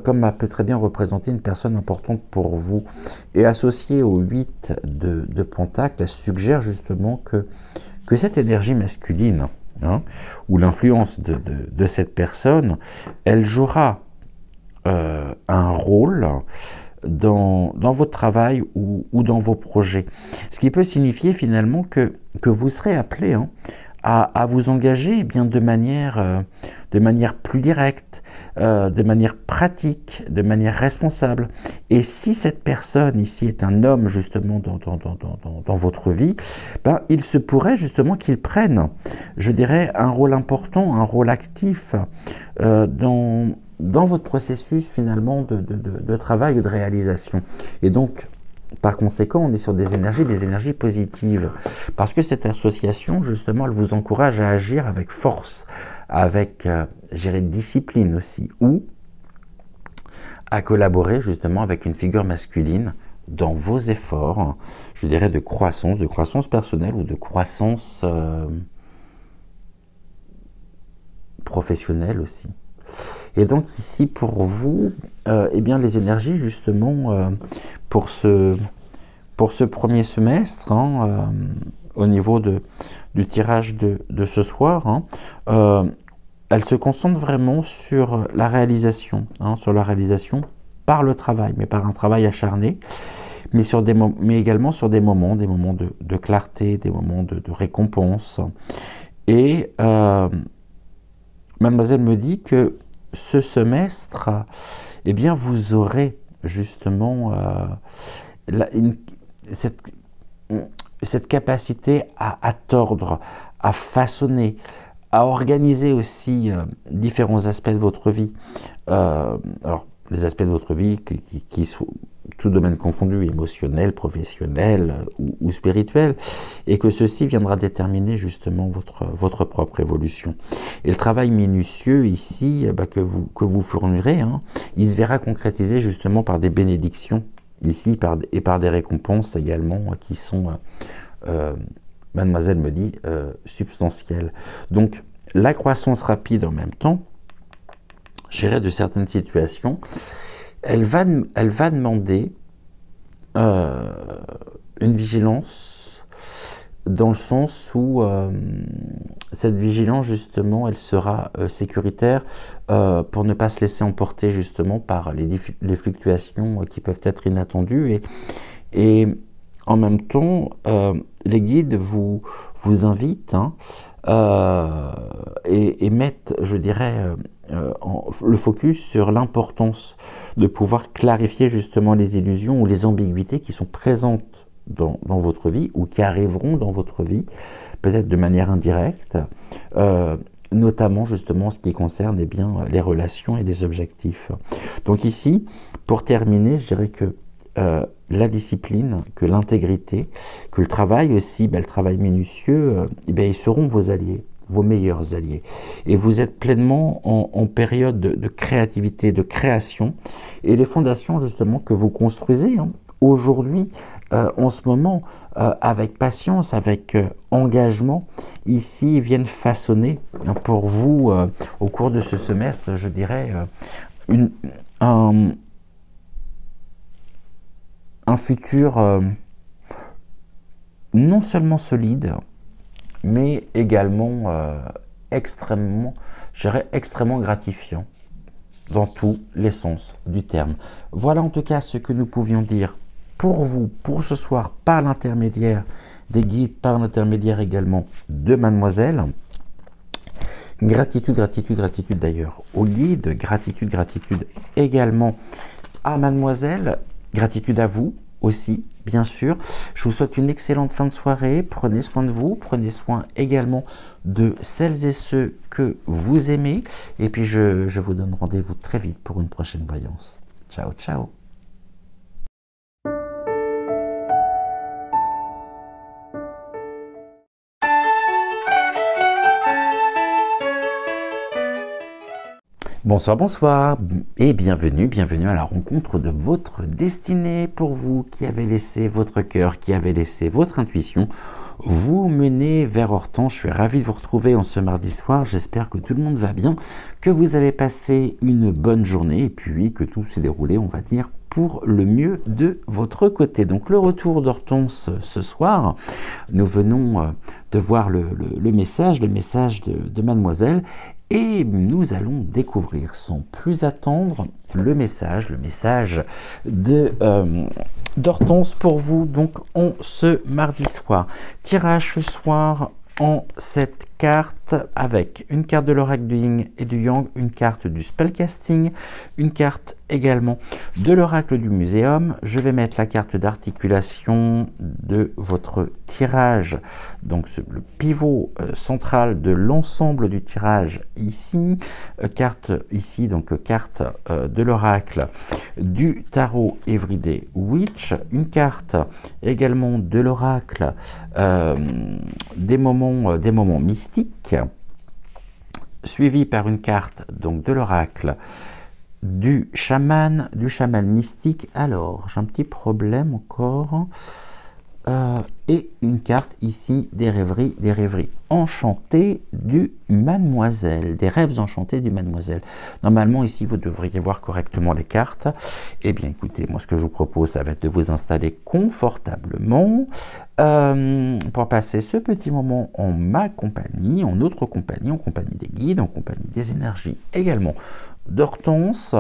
comme elle peut très bien représenter une personne importante pour vous. Et associée au 8 de Pentacle, elle suggère justement que cette énergie masculine, hein, ou l'influence de cette personne, elle jouera un rôle dans votre travail ou dans vos projets. Ce qui peut signifier finalement que vous serez appelé, hein, à vous engager, eh bien, de manière plus directe, de manière pratique, de manière responsable. Et si cette personne ici est un homme justement dans votre vie, ben, il se pourrait justement qu'il prenne, je dirais, un rôle important, un rôle actif dans votre processus finalement de travail ou de réalisation. Et donc, par conséquent, on est sur des énergies positives. Parce que cette association, justement, elle vous encourage à agir avec force, avec, discipline aussi, ou à collaborer justement avec une figure masculine dans vos efforts, je dirais de croissance personnelle ou de croissance professionnelle aussi. Et donc ici pour vous, eh bien les énergies justement pour ce premier semestre, hein, au niveau du tirage de ce soir, hein, elle se concentre vraiment sur la réalisation, hein, par le travail, mais par un travail acharné, mais également sur des moments de clarté, des moments de récompense. Et mademoiselle me dit que ce semestre, eh bien, vous aurez justement cette capacité à tordre, à façonner, à organiser aussi différents aspects de votre vie. Alors, les aspects de votre vie qui sont tout domaine confondu, émotionnel, professionnel ou spirituel, et que ceci viendra déterminer justement votre propre évolution. Et le travail minutieux ici, bah, que vous fournirez, hein, il se verra concrétisé justement par des bénédictions ici et par des récompenses également qui sont, mademoiselle me dit, substantielles. Donc la croissance rapide en même temps, gérer de certaines situations, elle va demander une vigilance dans le sens où cette vigilance justement elle sera sécuritaire pour ne pas se laisser emporter justement par les fluctuations qui peuvent être inattendues et en même temps les guides vous invitent, hein, et mettent, je dirais, le focus sur l'importance de pouvoir clarifier justement les illusions ou les ambiguïtés qui sont présentes dans votre vie ou qui arriveront dans votre vie, peut-être de manière indirecte, notamment justement en ce qui concerne, eh bien, les relations et les objectifs. Donc ici, pour terminer, je dirais que la discipline, que l'intégrité, que le travail aussi, le travail minutieux, ils seront vos alliés, vos meilleurs alliés. Et vous êtes pleinement en période de créativité, de création. Et les fondations justement que vous construisez, hein, aujourd'hui, en ce moment, avec patience, avec engagement, ici viennent façonner, hein, pour vous, au cours de ce semestre, je dirais, un futur non seulement solide, mais également extrêmement gratifiant dans tous les sens du terme. Voilà en tout cas ce que nous pouvions dire pour vous, pour ce soir, par l'intermédiaire des guides, par l'intermédiaire également de mademoiselle. Gratitude d'ailleurs aux guides, gratitude également à mademoiselle, gratitude à vous aussi, bien sûr. Je vous souhaite une excellente fin de soirée. Prenez soin de vous, prenez soin également de celles et ceux que vous aimez. Et puis je vous donne rendez-vous très vite pour une prochaine voyance. Ciao, ciao. Bonsoir, bonsoir et bienvenue à la rencontre de votre destinée pour vous qui avez laissé votre cœur, qui avez laissé votre intuition vous mener vers Hortense. Je suis ravi de vous retrouver en ce mardi soir, j'espère que tout le monde va bien, que vous avez passé une bonne journée et puis que tout s'est déroulé, on va dire, pour le mieux de votre côté. Donc le retour d'Hortense ce soir, nous venons de voir le message de Mademoiselle. Et nous allons découvrir sans plus attendre le message d'Hortense pour vous, donc en ce mardi soir. Tirage ce soir en 7 cartes avec une carte de l'oracle du Yin et du Yang, une carte du spellcasting, une carte également de l'oracle du muséum. Je vais mettre la carte d'articulation de votre tirage, donc le pivot central de l'ensemble du tirage ici, carte ici, donc carte de l'oracle du tarot Everyday Witch, une carte également de l'oracle des moments mystiques, suivi par une carte donc de l'oracle du chaman mystique. Alors, j'ai un petit problème encore. Et une carte ici des rêveries enchantées du Mademoiselle, des rêves enchantés du Mademoiselle. Normalement, ici, vous devriez voir correctement les cartes. Eh bien, écoutez, moi, ce que je vous propose, ça va être de vous installer confortablement pour passer ce petit moment en ma compagnie, en notre compagnie, en compagnie des guides, en compagnie des énergies également d'Hortense,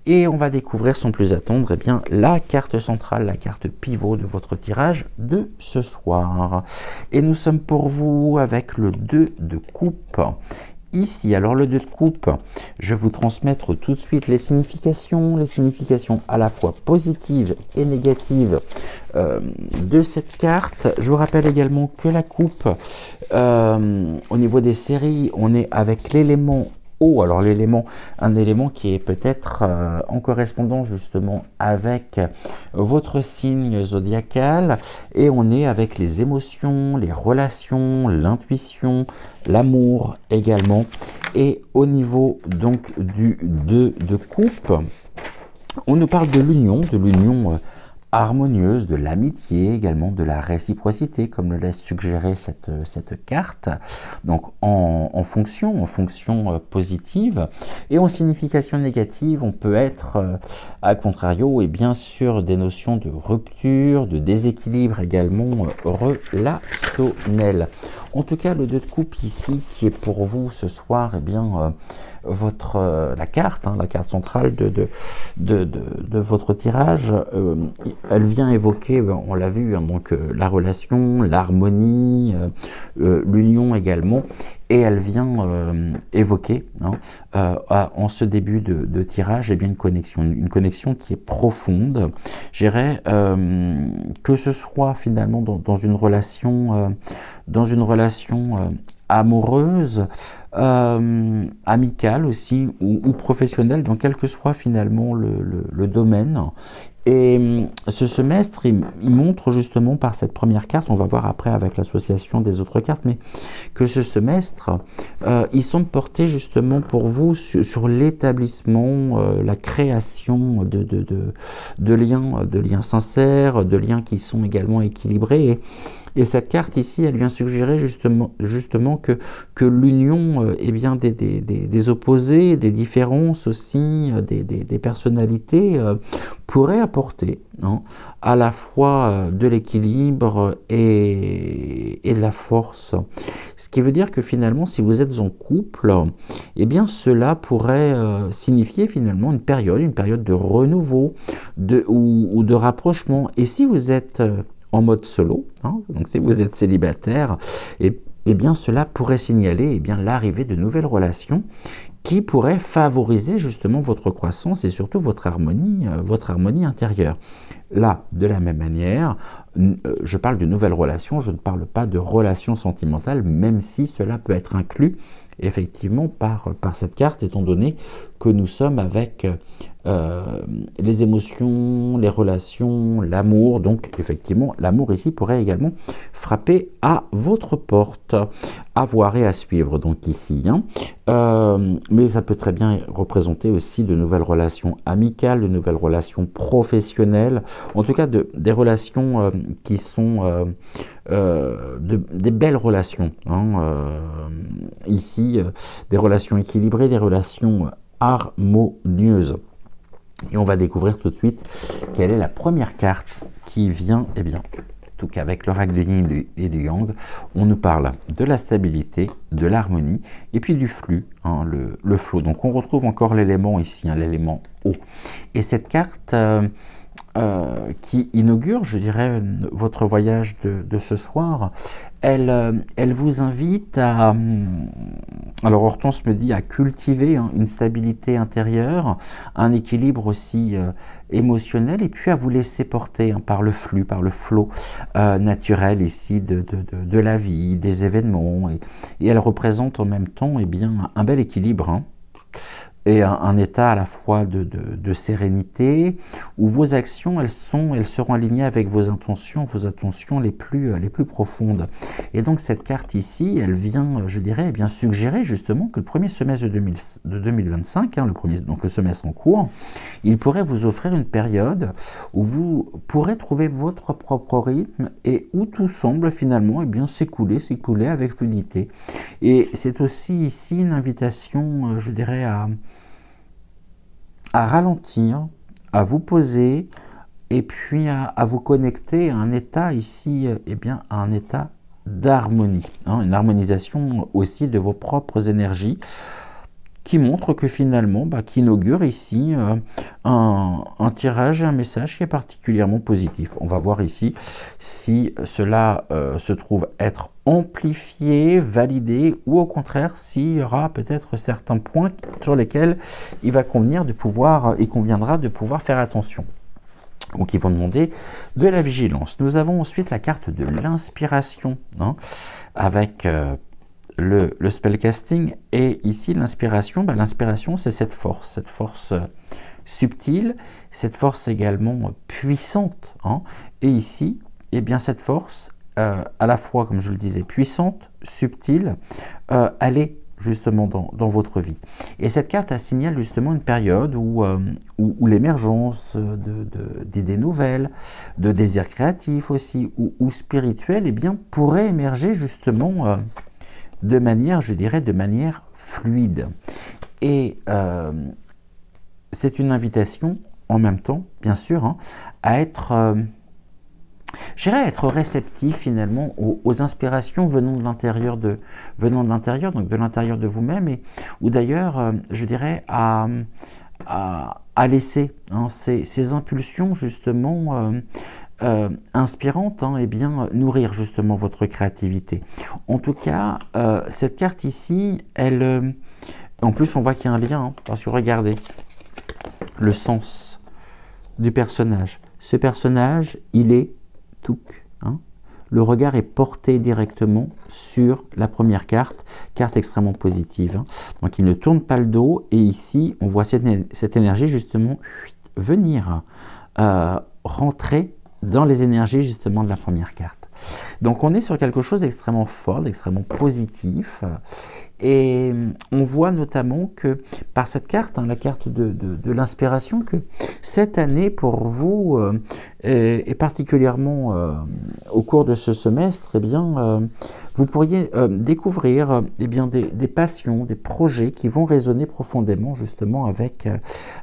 et on va découvrir sans plus attendre eh bien, la carte centrale, la carte pivot de votre tirage de ce soir. Et nous sommes pour vous avec le 2 de coupe. Ici, alors le 2 de coupe, je vais vous transmettre tout de suite les significations à la fois positives et négatives de cette carte. Je vous rappelle également que la coupe, au niveau des séries, on est avec l'élément eau. Alors un élément qui est peut-être en correspondance justement avec votre signe zodiacal, et on est avec les émotions, les relations, l'intuition, l'amour également. Et au niveau donc du 2 de coupe, on nous parle de l'union harmonieuse, de l'amitié, également de la réciprocité, comme le laisse suggérer cette carte. Donc en fonction positive, et en signification négative, on peut être à contrario, et bien sûr des notions de rupture, de déséquilibre également relationnel. En tout cas, le 2 de coupe ici, qui est pour vous ce soir, eh bien la carte centrale de votre tirage, elle vient évoquer, on l'a vu, donc la relation, l'harmonie, l'union également, et elle vient évoquer en ce début de tirage eh bien, une connexion qui est profonde. Je dirais que ce soit finalement dans une relation amoureuse, amicale aussi, ou professionnelle, dans quel que soit finalement le domaine. Et ce semestre, il montre justement par cette première carte, on va voir après avec l'association des autres cartes, mais que ce semestre, ils sont portés justement pour vous sur l'établissement, la création de liens sincères, de liens qui sont également équilibrés. Et cette carte ici, elle vient suggérer justement que l'union bien des opposés, des différences aussi, des personnalités pourrait apporter à la fois de l'équilibre et de la force. Ce qui veut dire que finalement, si vous êtes en couple, eh bien cela pourrait signifier finalement une période de renouveau ou de rapprochement. Et si vous êtes en mode solo, donc si vous êtes célibataire, eh bien cela pourrait signaler eh bien l'arrivée de nouvelles relations qui pourraient favoriser justement votre croissance et surtout votre harmonie intérieure. Là, de la même manière, je parle de nouvelles relations, je ne parle pas de relations sentimentales, même si cela peut être inclus effectivement par cette carte, étant donné que nous sommes avec les émotions, les relations, l'amour. Donc effectivement, l'amour ici pourrait également frapper à votre porte, à voir et à suivre donc ici. Hein. Mais ça peut très bien représenter aussi de nouvelles relations amicales, de nouvelles relations professionnelles, en tout cas des relations qui sont des belles relations. Hein. Ici, des relations équilibrées, des relations harmonieuses. Et on va découvrir tout de suite quelle est la première carte qui vient, eh bien, tout qu'avec l'oracle de Yin et du Yang, on nous parle de la stabilité, de l'harmonie, et puis du flux, hein, le flow. Donc on retrouve encore l'élément ici, hein, l'élément eau. Et cette carte qui inaugure, je dirais, votre voyage de ce soir, elle vous invite à, alors Hortense me dit, à cultiver hein, une stabilité intérieure, un équilibre aussi émotionnel, et puis à vous laisser porter hein, par le flux, par le flot naturel ici de la vie, des événements, et elle représente en même temps eh bien, un bel équilibre, hein, et un état à la fois de sérénité, où vos actions, elles seront alignées avec vos intentions les plus profondes. Et donc cette carte ici, elle vient, je dirais, eh bien suggérer justement que le premier semestre de 2025, hein, donc le semestre en cours, il pourrait vous offrir une période où vous pourrez trouver votre propre rythme et où tout semble finalement eh bien s'écouler avec fluidité. Et c'est aussi ici une invitation, je dirais, à ralentir, à vous poser et puis à vous connecter à un état ici, eh bien, à un état d'harmonie, hein, une harmonisation aussi de vos propres énergies qui montre que finalement, qui inaugure ici un tirage et un message qui est particulièrement positif. On va voir ici si cela se trouve être amplifié, validé, ou au contraire, s'il y aura peut-être certains points sur lesquels il va conviendra de pouvoir faire attention. Donc ils vont demander de la vigilance. Nous avons ensuite la carte de l'inspiration, hein, avec le spellcasting, et ici l'inspiration, l'inspiration c'est cette force subtile, cette force également puissante, hein, et ici, eh bien cette force, à la fois, comme je le disais, puissante, subtile, elle est justement dans votre vie. Et cette carte, elle signale justement une période où l'émergence d'idées nouvelles, de désirs créatifs aussi, ou spirituels, eh bien, pourrait émerger justement de manière, je dirais, de manière fluide. Et c'est une invitation, en même temps, bien sûr, hein, à être... j'irais être réceptif finalement aux inspirations venant de l'intérieur, donc de l'intérieur de vous-même, ou d'ailleurs, je dirais, à laisser hein, ces impulsions justement inspirantes, hein, et bien nourrir justement votre créativité. En tout cas, cette carte ici, elle, en plus on voit qu'il y a un lien, hein, parce que regardez, le sens du personnage. Ce personnage, il est hein. Le regard est porté directement sur la première carte extrêmement positive. Hein. Donc il ne tourne pas le dos, et ici on voit cette énergie justement venir rentrer dans les énergies justement de la première carte. Donc on est sur quelque chose d'extrêmement fort, d'extrêmement positif, et on voit notamment que par cette carte, hein, la carte de l'inspiration, que cette année pour vous, et particulièrement au cours de ce semestre, eh bien, vous pourriez découvrir eh bien, des passions, des projets qui vont résonner profondément justement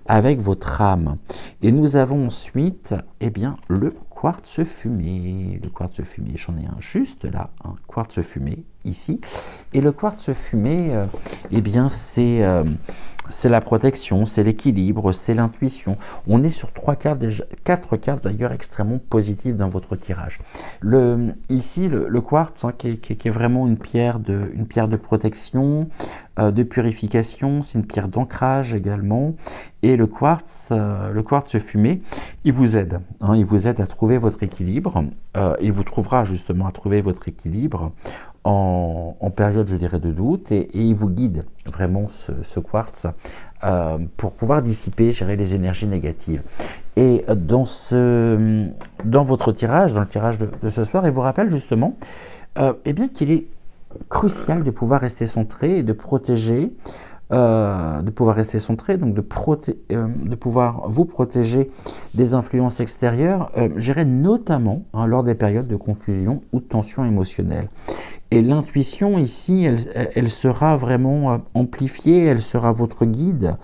avec votre âme. Et nous avons ensuite eh bien, le quartz fumé. Le quartz fumé, j'en ai un juste là, un quartz fumé ici. Et le quartz fumé, eh bien, c'est la protection, c'est l'équilibre, c'est l'intuition. On est sur 4 cartes d'ailleurs extrêmement positives dans votre tirage. Ici, le quartz, hein, qui est vraiment une pierre de protection, de purification, c'est une pierre d'ancrage également. Et le quartz fumé, il vous aide. Hein, il vous aide à trouver votre équilibre. Il vous trouvera justement à trouver votre équilibre en période, je dirais, de doute, et il vous guide vraiment ce quartz pour pouvoir dissiper, je dirais, les énergies négatives. Et dans votre tirage, dans le tirage de ce soir, il vous rappelle justement eh bien qu'il est crucial de pouvoir rester centré et de protéger, de pouvoir rester centré, donc de pouvoir vous protéger des influences extérieures, je dirais notamment lors des périodes de confusion ou de tension émotionnelle. Et l'intuition ici, elle sera vraiment amplifiée, elle sera votre guide.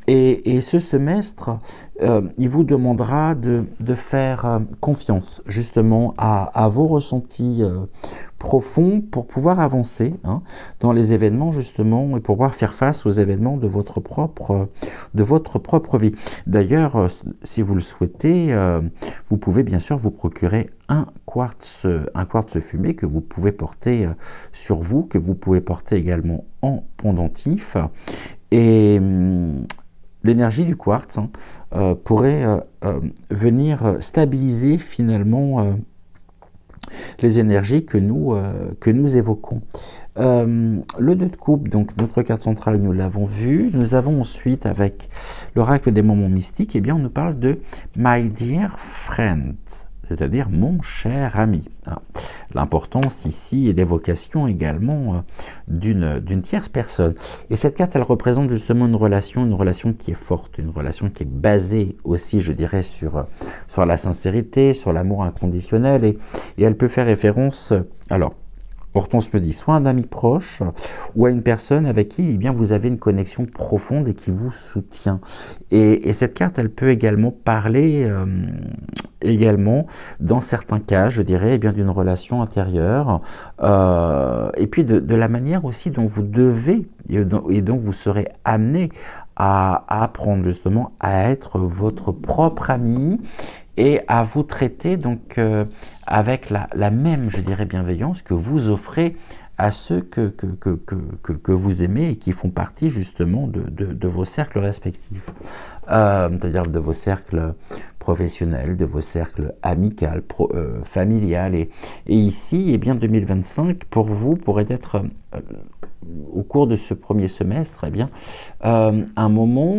Et ce semestre, il vous demandera de faire confiance justement à vos ressentis profonds pour pouvoir avancer dans les événements justement et pour pouvoir faire face aux événements de votre propre vie. D'ailleurs, si vous le souhaitez, vous pouvez bien sûr vous procurer un quartz fumé que vous pouvez porter sur vous, que vous pouvez porter également en pendentif. Et l'énergie du quartz pourrait venir stabiliser finalement les énergies que nous évoquons. Le 2 de coupe, donc notre carte centrale, nous l'avons vu. Nous avons ensuite, avec l'oracle des moments mystiques, eh bien, on nous parle de My Dear Friend, c'est-à-dire mon cher ami. L'importance ici est l'évocation également d'une tierce personne. Et cette carte, elle représente justement une relation qui est forte, une relation qui est basée aussi, je dirais, sur la sincérité, sur l'amour inconditionnel. Et elle peut faire référence, alors, Hortense me dit, soit à un ami proche ou à une personne avec qui eh bien, vous avez une connexion profonde et qui vous soutient. Et cette carte, elle peut également parler, également, dans certains cas, je dirais, eh bien, d'une relation intérieure, et puis de la manière aussi dont vous devez et dont vous serez amené à apprendre justement à être votre propre ami et à vous traiter donc avec la même, je dirais, bienveillance que vous offrez à ceux que vous aimez et qui font partie justement de vos cercles respectifs, c'est-à-dire de vos cercles professionnels, de vos cercles amicaux, familiales. Et ici, eh bien, 2025, pour vous, pourrait être au cours de ce premier semestre, eh bien, un moment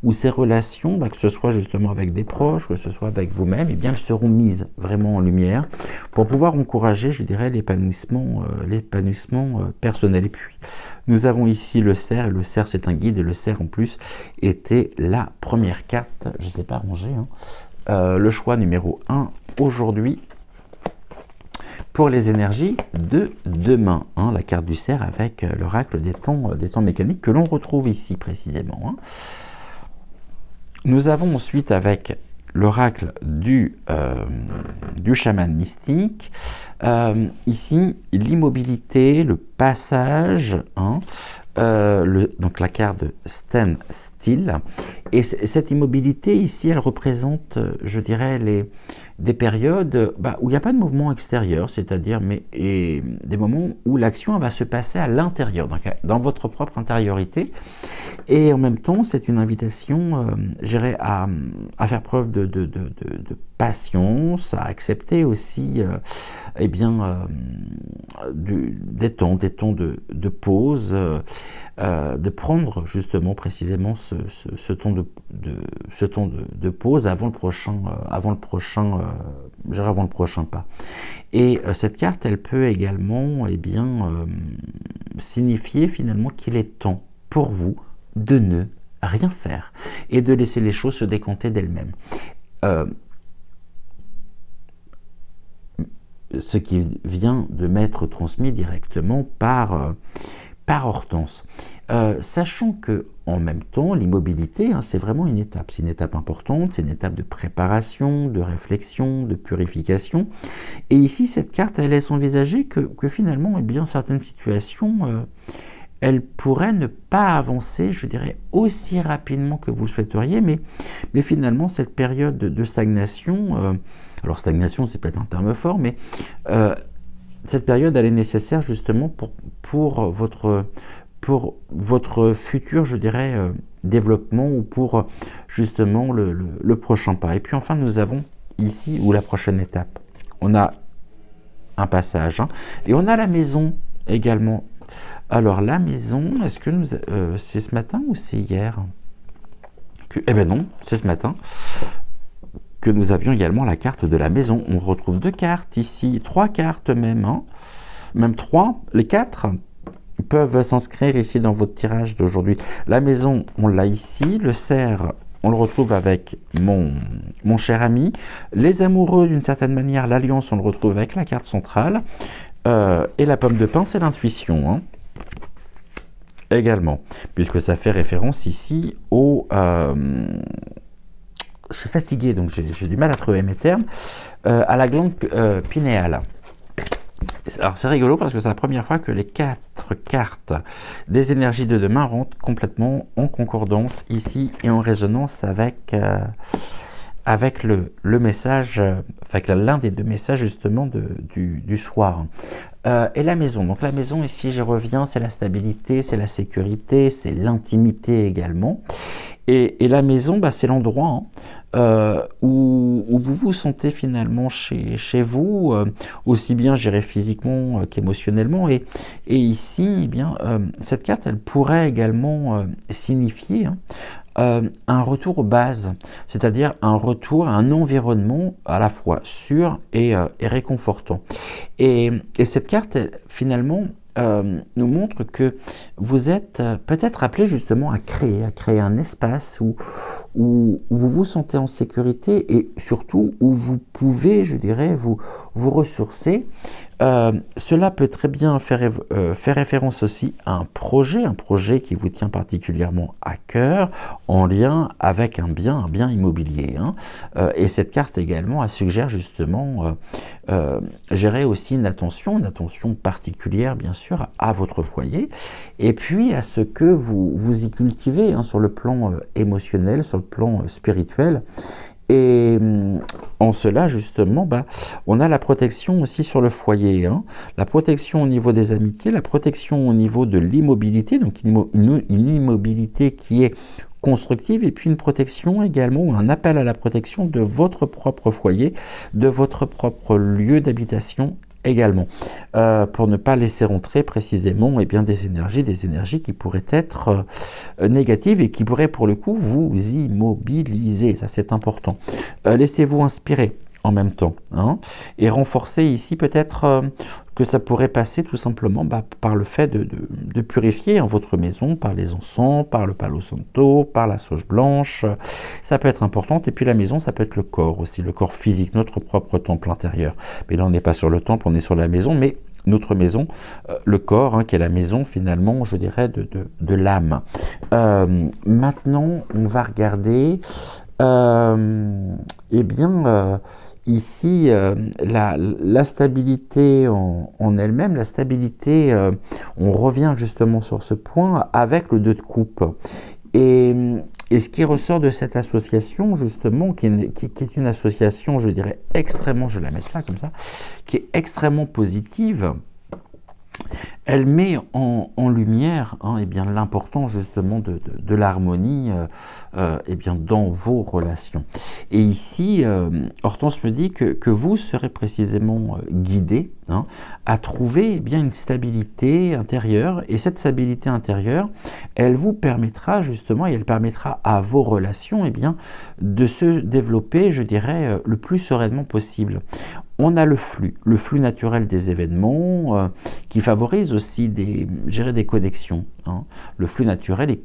où ces relations, que ce soit justement avec des proches, que ce soit avec vous-même, eh bien, elles seront mises vraiment en lumière pour pouvoir encourager, je dirais, l'épanouissement personnel. Et puis, nous avons ici le cerf, et le cerf c'est un guide, et le cerf en plus était la première carte, je ne sais pas ranger, le choix numéro 1 aujourd'hui pour les énergies de demain, la carte du cerf avec l'oracle des temps mécaniques que l'on retrouve ici précisément. Nous avons ensuite avec l'oracle du chaman mystique, ici l'immobilité, le passage, donc la carte de Stand Still, et cette immobilité ici, elle représente, je dirais, des périodes où il n'y a pas de mouvement extérieur, c'est-à-dire des moments où l'action va se passer à l'intérieur, dans votre propre intériorité, et en même temps, c'est une invitation, je dirais, à faire preuve de patience, à accepter aussi, des temps de pause, de prendre justement précisément ce temps de pause avant le prochain pas. Et cette carte, elle peut également signifier finalement qu'il est temps pour vous de ne rien faire et de laisser les choses se décanter d'elles-mêmes. Ce qui vient de m'être transmis directement par Hortense. Sachant que en même temps, l'immobilité, c'est vraiment une étape. C'est une étape importante, c'est une étape de préparation, de réflexion, de purification. Et ici, cette carte, elle laisse envisager que finalement, certaines situations, elles pourraient ne pas avancer, je dirais, aussi rapidement que vous le souhaiteriez, mais finalement, cette période de stagnation, alors stagnation, c'est peut-être un terme fort, mais cette période, elle est nécessaire justement pour votre futur, je dirais, développement ou pour justement le prochain pas. Et puis enfin, nous avons ici, ou la prochaine étape, on a un passage. Hein. Et on a la maison également. Alors la maison, est-ce que nous... c'est ce matin ou c'est hier Eh bien non, c'est ce matin que nous avions également la carte de la maison. On retrouve 2 cartes ici, 3 cartes même. Hein. Même 3, les 4 peuvent s'inscrire ici dans votre tirage d'aujourd'hui. La maison, on l'a ici. Le cerf, on le retrouve avec mon cher ami. Les amoureux, d'une certaine manière, l'alliance, on le retrouve avec la carte centrale. Et la pomme de pin, c'est l'intuition. Hein. Également, puisque ça fait référence ici au... je suis fatigué, donc j'ai du mal à trouver mes termes. À la glande pinéale. Alors c'est rigolo parce que c'est la première fois que les 4 cartes des énergies de demain rentrent complètement en concordance ici et en résonance avec, avec le message, avec l'un des 2 messages justement du soir. Et la maison, donc la maison ici j'y reviens, c'est la stabilité, c'est la sécurité, c'est l'intimité également. Et la maison, bah, c'est l'endroit où vous vous sentez finalement chez vous, aussi bien géré physiquement qu'émotionnellement. Et ici, eh bien, cette carte, elle pourrait également signifier un retour aux bases, c'est-à-dire un retour à un environnement à la fois sûr et réconfortant. Et cette carte, elle, finalement, nous montre que vous êtes peut-être appelé justement à créer un espace où vous vous sentez en sécurité et surtout où vous pouvez, je dirais, vous ressourcer. Cela peut très bien faire référence aussi à un projet qui vous tient particulièrement à cœur, en lien avec un bien immobilier. Hein. Et cette carte également, elle suggère justement gérer aussi une attention particulière, bien sûr, à votre foyer, et puis à ce que vous y cultivez hein, sur le plan émotionnel, sur le plan spirituel. Et en cela, justement, bah, on a la protection aussi sur le foyer, hein. La protection au niveau des amitiés, la protection au niveau de l'immobilité, donc une immobilité qui est constructive, et puis une protection également, ou un appel à la protection de votre propre foyer, de votre propre lieu d'habitation également, pour ne pas laisser rentrer précisément bien, des énergies qui pourraient être négatives et qui pourraient pour le coup vous immobiliser, ça c'est important. Laissez-vous inspirer en même temps, hein, et renforcer ici peut-être que ça pourrait passer tout simplement par le fait de purifier votre maison, par les encens, par le palo santo, par la sauge blanche, ça peut être important. Et puis la maison, ça peut être le corps aussi, le corps physique, notre propre temple intérieur. Mais là on n'est pas sur le temple, on est sur la maison, mais notre maison, le corps, hein, qui est la maison finalement, je dirais, de l'âme. Maintenant, on va regarder, eh bien, ici, la stabilité en elle-même, la stabilité, on revient justement sur ce point avec le 2 de coupe. Et ce qui ressort de cette association, justement, qui est une association, je dirais, extrêmement, je vais la mettre là, comme ça, qui est extrêmement positive, elle met en lumière eh bien, l'importance justement de l'harmonie dans vos relations. Et ici, Hortense me dit que vous serez précisément guidé à trouver bien une stabilité intérieure. Et cette stabilité intérieure, elle vous permettra justement, et elle permettra à vos relations de se développer, je dirais, le plus sereinement possible. On a le flux naturel des événements qui favorise aussi des connexions. Hein. Le flux naturel,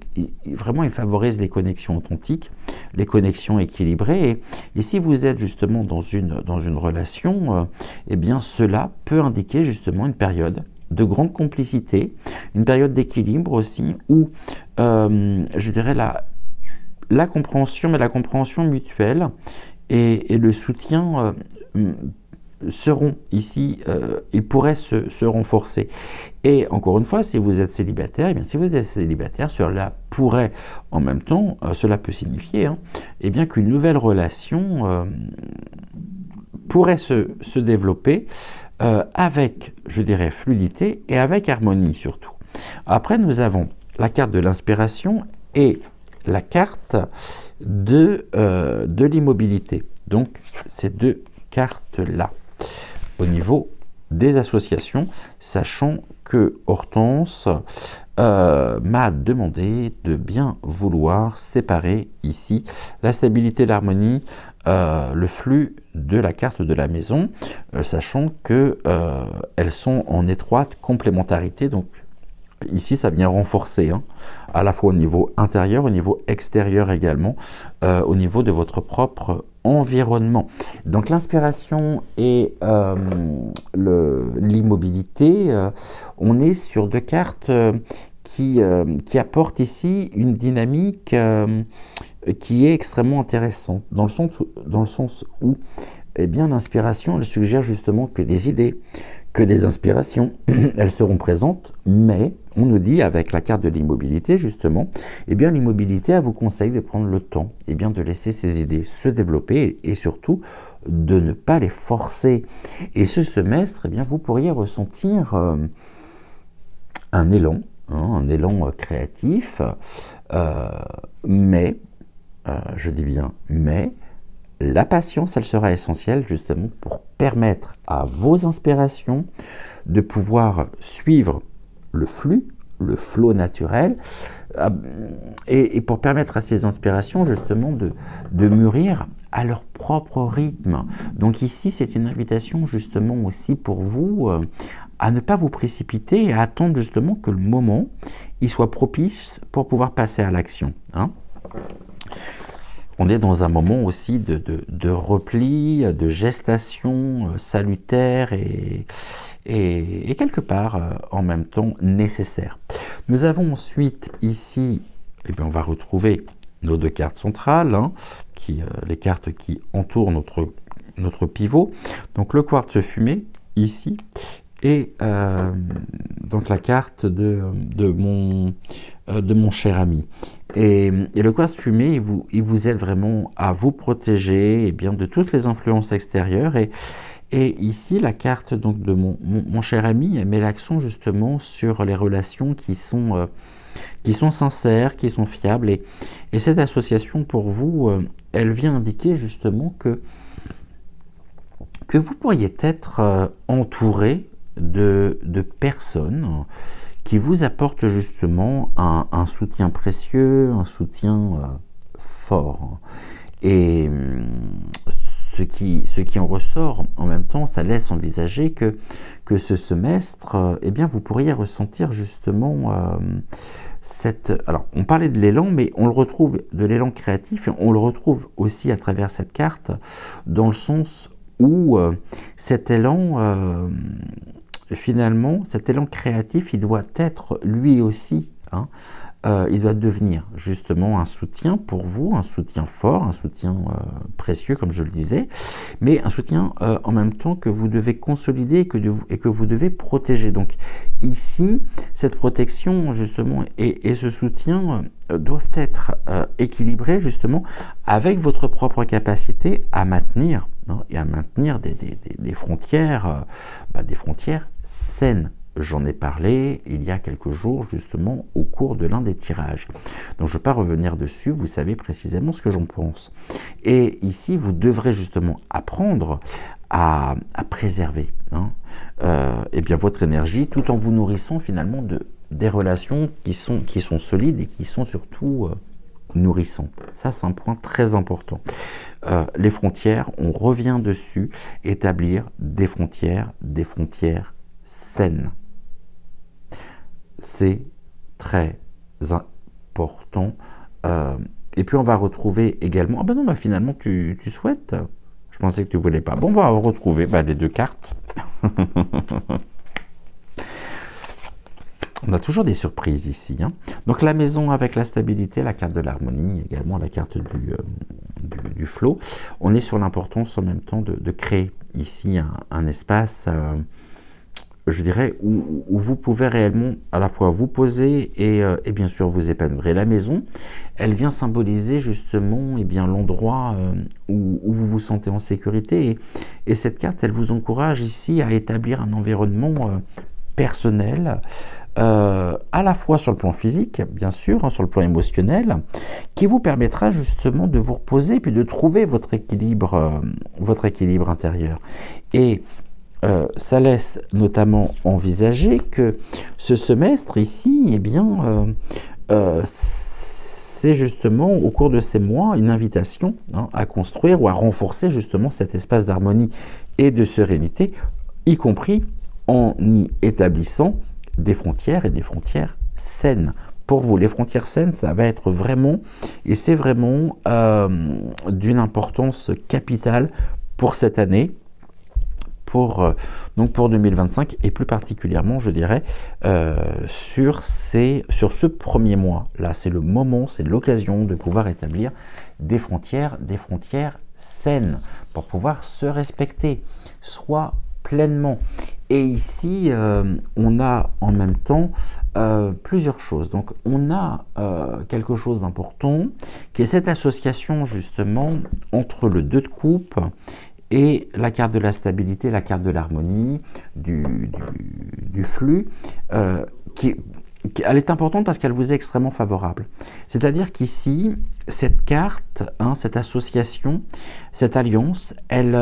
vraiment, il favorise les connexions authentiques, les connexions équilibrées. Et si vous êtes justement dans une relation, eh bien, cela peut indiquer justement une période de grande complicité, une période d'équilibre aussi, où, je dirais, la compréhension, mais la compréhension mutuelle et le soutien seront ici et pourraient se renforcer. Et encore une fois, si vous êtes célibataire, eh bien, si vous êtes célibataire, cela pourrait en même temps, cela peut signifier eh bien, qu'une nouvelle relation pourrait se développer avec, je dirais, fluidité et avec harmonie surtout. Après, nous avons la carte de l'inspiration et la carte de l'immobilité. Donc, ces 2 cartes-là. Au niveau des associations, sachant que Hortense m'a demandé de bien vouloir séparer ici la stabilité, l'harmonie, le flux de la carte de la maison, sachant que elles sont en étroite complémentarité. Donc ici, ça vient renforcer, hein, à la fois au niveau intérieur, au niveau extérieur également, au niveau de votre propre environnement. Donc l'inspiration et l'immobilité, on est sur deux cartes qui apportent ici une dynamique qui est extrêmement intéressante, dans le sens où eh bien, l'inspiration, elle suggère justement que des idées, que des inspirations, elles seront présentes, mais on nous dit avec la carte de l'immobilité justement, eh bien l'immobilité, elle vous conseille de prendre le temps, eh bien de laisser ces idées se développer et surtout de ne pas les forcer. Et ce semestre, eh bien vous pourriez ressentir un élan, hein, un élan créatif, mais, je dis bien mais, la patience, elle sera essentielle justement pour permettre à vos inspirations de pouvoir suivre le flux, le flow naturel, et pour permettre à ces inspirations justement de mûrir à leur propre rythme. Donc ici, c'est une invitation justement aussi pour vous à ne pas vous précipiter et à attendre justement que le moment il soit propice pour pouvoir passer à l'action, hein. On est dans un moment aussi de repli, de gestation salutaire et quelque part en même temps nécessaire. Nous avons ensuite ici, eh bien, on va retrouver nos deux cartes centrales, hein, les cartes qui entourent notre pivot. Donc le quartz fumé ici et donc la carte de mon cher ami. Et le quartz fumé, il vous aide vraiment à vous protéger, eh bien, de toutes les influences extérieures. Et ici, la carte donc, de mon cher ami, elle met l'accent justement sur les relations qui sont sincères, qui sont fiables. Et cette association, pour vous, elle vient indiquer justement que vous pourriez être entouré de personnes qui vous apportent justement un soutien précieux, un soutien fort. Et ce qui en ressort en même temps, ça laisse envisager que ce semestre, eh bien, vous pourriez ressentir justement alors, on parlait de l'élan, mais on le retrouve, de l'élan créatif, et on le retrouve aussi à travers cette carte, dans le sens où cet élan, finalement, cet élan créatif, il doit être lui aussi, hein, il doit devenir justement un soutien pour vous, un soutien fort, un soutien précieux, comme je le disais, mais un soutien en même temps que vous devez consolider et que vous devez protéger. Donc ici, cette protection justement et ce soutien doivent être équilibrés justement avec votre propre capacité à maintenir, hein, et à maintenir des frontières, des frontières saines. J'en ai parlé il y a quelques jours justement au cours de l'un des tirages. Donc je ne vais pas revenir dessus, vous savez précisément ce que j'en pense. Et ici, vous devrez justement apprendre à préserver, hein, eh bien, votre énergie tout en vous nourrissant finalement des relations qui sont solides et qui sont surtout nourrissantes. Ça, c'est un point très important. Les frontières, on revient dessus, établir des frontières saines. C'est très important. Et puis on va retrouver également... Ah ben non, finalement tu souhaites. Je pensais que tu voulais pas. Bon, on va retrouver les deux cartes. On a toujours des surprises ici, hein. Donc la maison avec la stabilité, la carte de l'harmonie, également la carte du flow. On est sur l'importance en même temps de créer ici un espace... je dirais, où vous pouvez réellement à la fois vous poser et bien sûr vous épanouir. La maison, elle vient symboliser justement l'endroit où vous vous sentez en sécurité. Et cette carte, elle vous encourage ici à établir un environnement personnel, à la fois sur le plan physique, bien sûr, hein, sur le plan émotionnel, qui vous permettra justement de vous reposer puis de trouver votre équilibre intérieur. Et ça laisse notamment envisager que ce semestre ici, eh bien, c'est justement au cours de ces mois une invitation à construire ou à renforcer justement cet espace d'harmonie et de sérénité, y compris en y établissant des frontières et des frontières saines. Pour vous, les frontières saines, ça va être vraiment, et c'est vraiment d'une importance capitale pour cette année, donc pour 2025, et plus particulièrement, je dirais, sur ce premier mois. Là, c'est le moment, c'est l'occasion de pouvoir établir des frontières saines, pour pouvoir se respecter, soit pleinement. Et ici, on a en même temps plusieurs choses. Donc, on a quelque chose d'important, qui est cette association justement entre le 2 de coupe et la carte de la stabilité, la carte de l'harmonie, du flux, elle est importante parce qu'elle vous est extrêmement favorable. C'est-à-dire qu'ici, cette carte, cette association, cette alliance, elle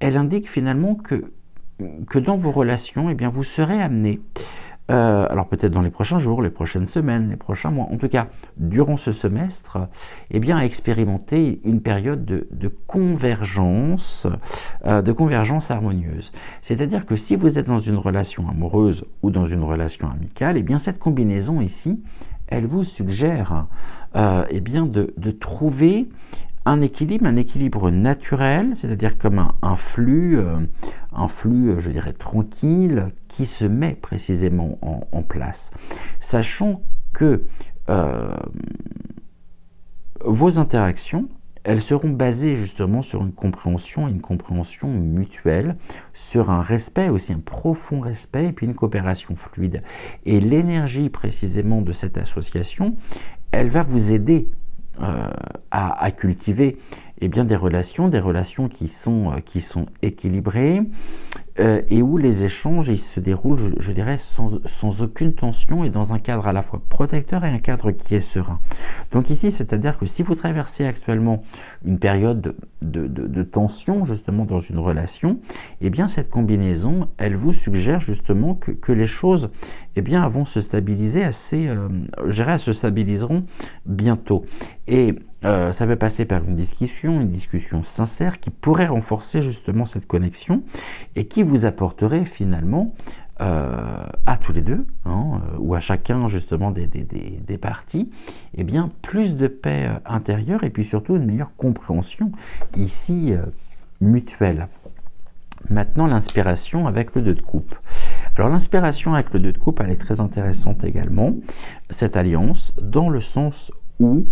indique finalement que dans vos relations, eh bien, vous serez amené, alors peut-être dans les prochains jours, les prochaines semaines, les prochains mois, en tout cas durant ce semestre, eh bien, à expérimenter une période de convergence harmonieuse. C'est-à-dire que si vous êtes dans une relation amoureuse ou dans une relation amicale, eh bien, cette combinaison ici, elle vous suggère eh bien, de trouver un équilibre naturel, c'est-à-dire comme un flux, je dirais, tranquille, qui se met précisément en place. Sachant que vos interactions, elles seront basées justement sur une compréhension mutuelle, sur un respect aussi, un profond respect, et puis une coopération fluide. Et l'énergie précisément de cette association, elle va vous aider à cultiver eh bien, des relations qui sont équilibrées et où les échanges ils se déroulent, je dirais, sans aucune tension et dans un cadre à la fois protecteur et un cadre qui est serein. Donc ici, c'est-à-dire que si vous traversez actuellement une période de tension justement dans une relation, eh bien cette combinaison, elle vous suggère justement que les choses eh bien, vont se stabiliser je dirais, se stabiliseront bientôt. Et ça peut passer par une discussion sincère qui pourrait renforcer justement cette connexion et qui vous apporterait finalement à tous les deux, ou à chacun justement des parties, eh bien, plus de paix intérieure et puis surtout une meilleure compréhension ici mutuelle. Maintenant, l'inspiration avec le 2 de coupe. Alors l'inspiration avec le 2 de coupe, elle est très intéressante également, cette alliance, dans le sens où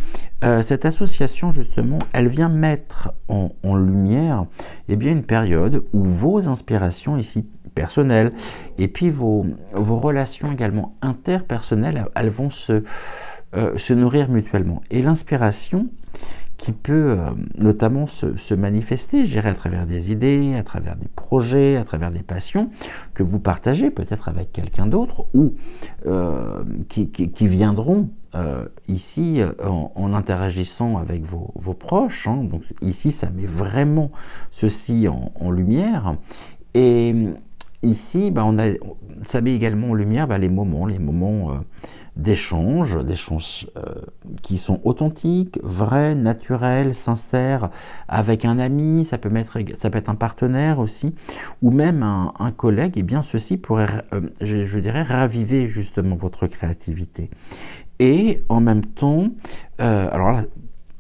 cette association justement, elle vient mettre en lumière eh bien, une période où vos inspirations ici personnelles et puis vos relations également interpersonnelles, elles vont se nourrir mutuellement. Et l'inspiration qui peut notamment se manifester, je dirais, à travers des idées, à travers des projets, à travers des passions que vous partagez peut-être avec quelqu'un d'autre ou qui viendront ici en interagissant avec vos proches. Donc ici, ça met vraiment ceci en lumière. Et ici, ça met également en lumière les moments d'échanges qui sont authentiques, vrais, naturels, sincères, avec un ami, ça peut être un partenaire aussi, ou même un collègue. Et bien ceci pourrait, je dirais, raviver justement votre créativité. Et en même temps, alors là,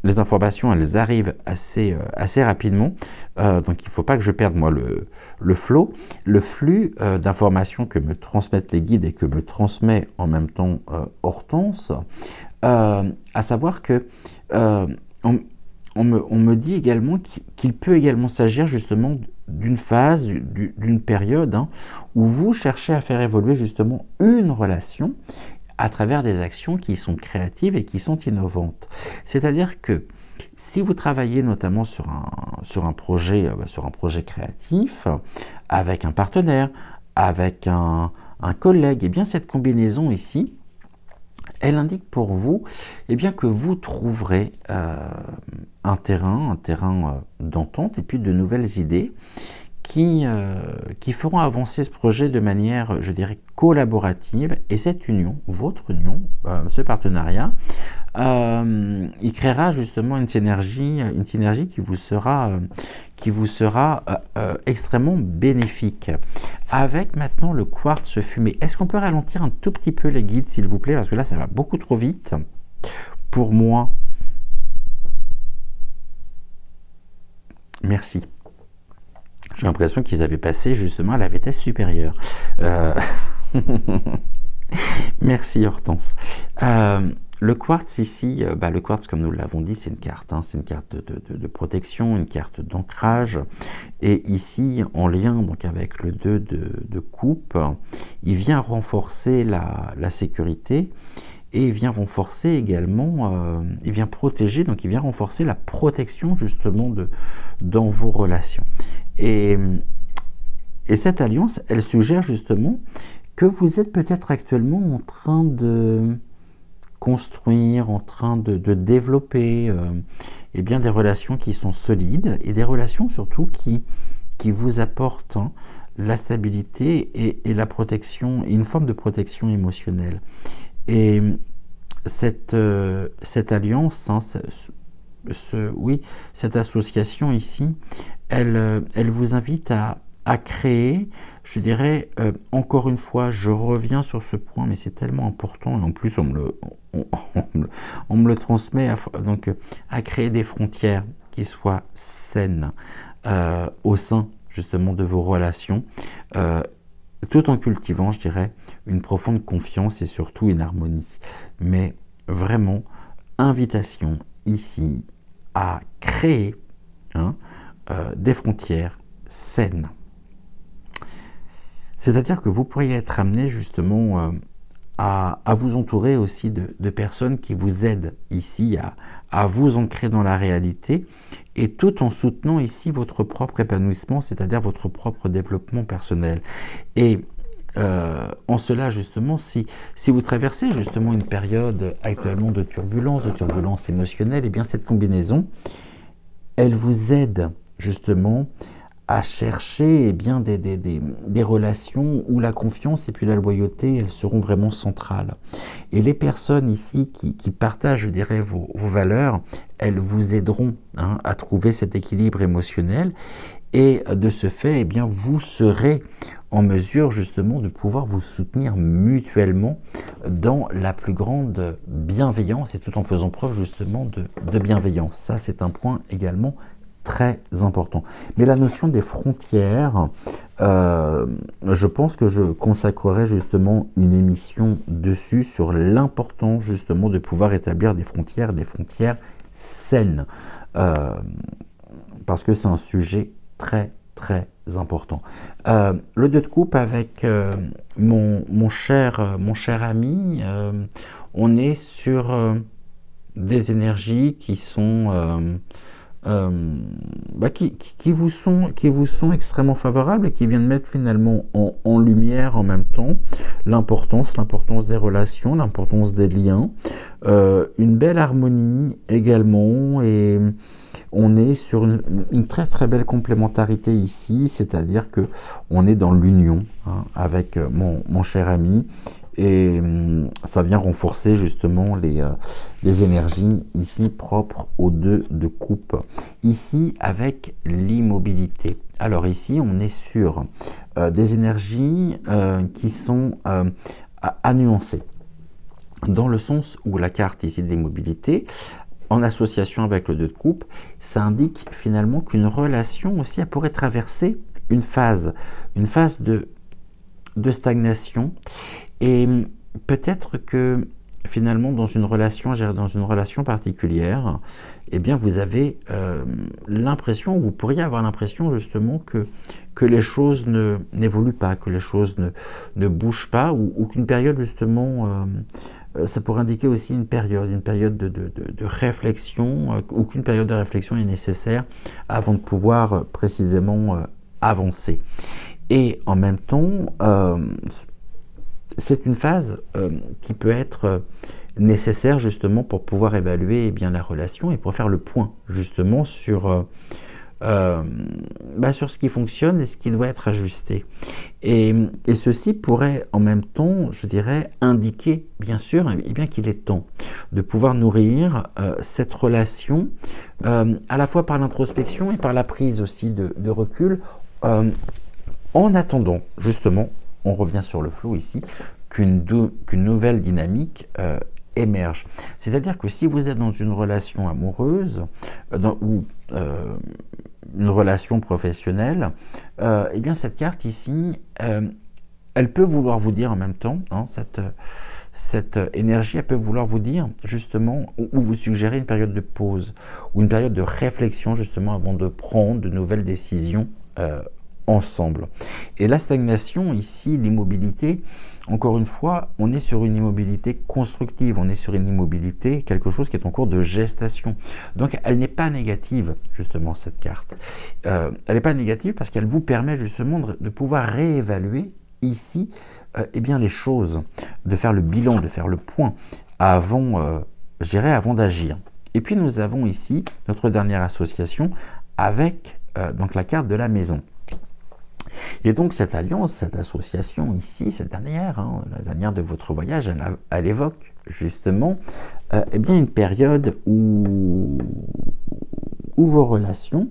les informations, elles arrivent assez rapidement, donc il ne faut pas que je perde moi le flux d'informations que me transmettent les guides et que me transmet en même temps Hortense, à savoir que on me dit également qu'il peut également s'agir justement d'une phase, d'une période où vous cherchez à faire évoluer justement une relation à travers des actions qui sont créatives et qui sont innovantes. C'est-à-dire que si vous travaillez notamment sur un projet créatif, avec un partenaire, avec un collègue, et bien cette combinaison ici, elle indique pour vous bien que vous trouverez un terrain d'entente et puis de nouvelles idées qui feront avancer ce projet de manière, je dirais, collaborative. Et cette union, votre union, ce partenariat, il créera justement une synergie qui vous sera extrêmement bénéfique. Avec maintenant le quartz fumé, est-ce qu'on peut ralentir un tout petit peu les guides, s'il vous plaît, parce que là, ça va beaucoup trop vite pour moi. Merci. J'ai l'impression qu'ils avaient passé justement à la vitesse supérieure. Merci Hortense. Le quartz ici, le quartz, comme nous l'avons dit, c'est une carte. C'est une carte de protection, une carte d'ancrage. Et ici, en lien donc avec le 2 de coupe, il vient renforcer la sécurité. Et il vient renforcer également, il vient protéger, donc il vient renforcer la protection justement dans vos relations. Et cette alliance, elle suggère justement que vous êtes peut-être actuellement en train de construire, en train de développer eh bien des relations qui sont solides et des relations surtout qui vous apportent la stabilité et la protection, et une forme de protection émotionnelle. Et cette alliance, cette association ici, elle vous invite à créer, je dirais, encore une fois, je reviens sur ce point, mais c'est tellement important, et en plus on me le transmet, donc à créer des frontières qui soient saines au sein justement de vos relations, tout en cultivant, je dirais, une profonde confiance et surtout une harmonie. Mais vraiment, invitation ici à créer des frontières saines. C'est-à-dire que vous pourriez être amené justement à vous entourer aussi de personnes qui vous aident ici à vous ancrer dans la réalité, et tout en soutenant ici votre propre épanouissement, c'est-à-dire votre propre développement personnel. Et en cela justement, si vous traversez justement une période actuellement de turbulence émotionnelle, et bien cette combinaison, elle vous aide justement à chercher bien des relations où la confiance et puis la loyauté, elles seront vraiment centrales. Et les personnes ici qui partagent, je dirais, vos valeurs, elles vous aideront à trouver cet équilibre émotionnel. Et de ce fait, eh bien, vous serez en mesure justement de pouvoir vous soutenir mutuellement dans la plus grande bienveillance, et tout en faisant preuve justement de bienveillance. Ça, c'est un point également très important. Mais la notion des frontières, je pense que je consacrerai justement une émission dessus, sur l'importance justement de pouvoir établir des frontières saines, parce que c'est un sujet très très important. Le 2 de coupe avec mon cher ami, on est sur des énergies qui sont qui vous sont extrêmement favorables et qui viennent mettre finalement en lumière en même temps l'importance des relations, l'importance des liens, une belle harmonie également, et on est sur une très très belle complémentarité ici, c'est-à-dire que on est dans l'union avec mon cher ami. Et ça vient renforcer justement les énergies ici propres aux 2 de coupe. Ici avec l'immobilité. Alors ici on est sur des énergies qui sont à nuancer. Dans le sens où la carte ici de l'immobilité, en association avec le 2 de coupe, ça indique finalement qu'une relation aussi, elle pourrait traverser une phase de stagnation. Et peut-être que finalement dans une relation particulière, eh bien vous avez vous pourriez avoir l'impression justement que les choses n'évoluent pas, que les choses ne bougent pas, ou qu'une période justement, ça pourrait indiquer aussi une période de réflexion, ou qu'une période de réflexion est nécessaire avant de pouvoir précisément avancer. Et en même temps, c'est une phase qui peut être nécessaire justement pour pouvoir évaluer bien la relation et pour faire le point justement sur euh, sur ce qui fonctionne et ce qui doit être ajusté. Et ceci pourrait en même temps, je dirais, indiquer, bien sûr, eh bien qu'il est temps de pouvoir nourrir cette relation, à la fois par l'introspection et par la prise aussi de recul, en attendant, justement, on revient sur le flow ici, qu'une nouvelle dynamique émerge. C'est-à-dire que si vous êtes dans une relation amoureuse ou une relation professionnelle, eh bien cette carte ici, elle peut vouloir vous dire en même temps, hein, cette énergie, elle peut vouloir vous dire justement, ou vous suggérer une période de pause, ou une période de réflexion justement avant de prendre de nouvelles décisions ensemble. Et la stagnation ici, l'immobilité, encore une fois, on est sur une immobilité constructive, on est sur une immobilité, quelque chose qui est en cours de gestation. Donc elle n'est pas négative, justement, cette carte. Elle n'est pas négative parce qu'elle vous permet justement de pouvoir réévaluer ici eh bien, les choses, de faire le bilan, de faire le point avant, je dirais, avant d'agir. Et puis nous avons ici notre dernière association avec donc la carte de la maison. Et donc cette alliance, cette association ici, cette dernière, hein, la dernière de votre voyage, elle évoque justement eh bien une période où vos relations,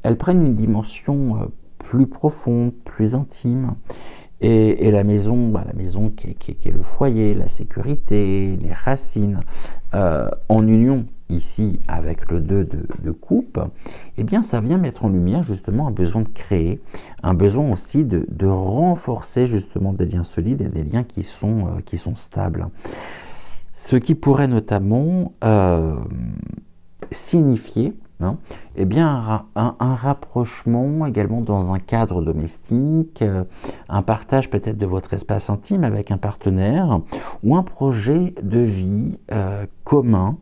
elles prennent une dimension plus profonde, plus intime. Et la maison qui est le foyer, la sécurité, les racines, en union ici avec le 2 de coupe, eh bien ça vient mettre en lumière justement un besoin de créer, un besoin aussi de renforcer justement des liens solides et des liens qui sont stables. Ce qui pourrait notamment signifier eh bien, un rapprochement également dans un cadre domestique, un partage peut-être de votre espace intime avec un partenaire ou un projet de vie commun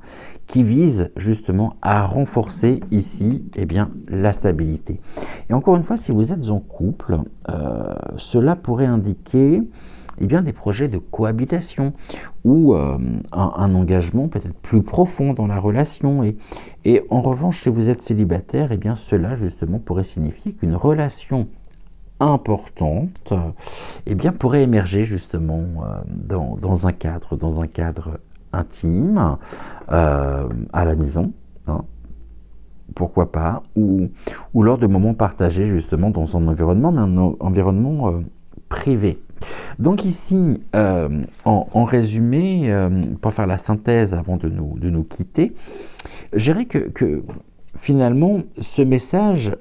qui vise justement à renforcer ici eh bien, la stabilité. Et encore une fois, si vous êtes en couple, cela pourrait indiquer eh bien, des projets de cohabitation ou un engagement peut-être plus profond dans la relation. Et en revanche, si vous êtes célibataire, eh bien, cela justement pourrait signifier qu'une relation importante eh bien, pourrait émerger justement dans un cadre intime, à la maison, hein, pourquoi pas, ou lors de moments partagés justement dans un environnement, mais un environnement privé. Donc ici, en résumé, pour faire la synthèse avant de nous quitter, je dirais que finalement, ce message,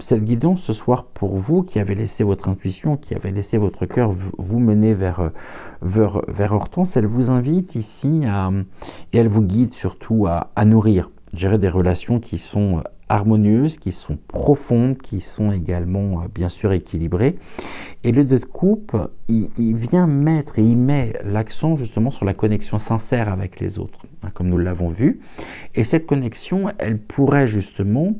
cette guidance ce soir pour vous qui avez laissé votre intuition, qui avez laissé votre cœur vous mener vers Hortense, elle vous invite ici et elle vous guide surtout à nourrir, je dirais, des relations qui sont harmonieuses, qui sont profondes, qui sont également bien sûr équilibrées. Et le 2 de coupe, il vient mettre et il met l'accent justement sur la connexion sincère avec les autres, hein, comme nous l'avons vu. Et cette connexion, elle pourrait justement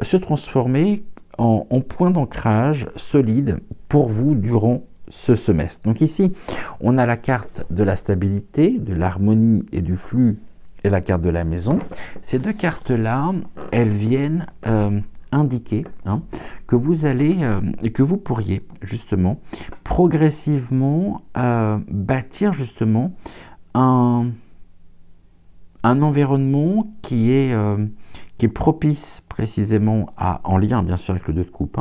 se transformer en point d'ancrage solide pour vous durant ce semestre. Donc ici, on a la carte de la stabilité, de l'harmonie et du flux, et la carte de la maison. Ces 2 cartes-là, elles viennent indiquer que vous allez et que vous pourriez justement progressivement bâtir justement un environnement qui est propice précisément en lien bien sûr avec le 2 de coupe,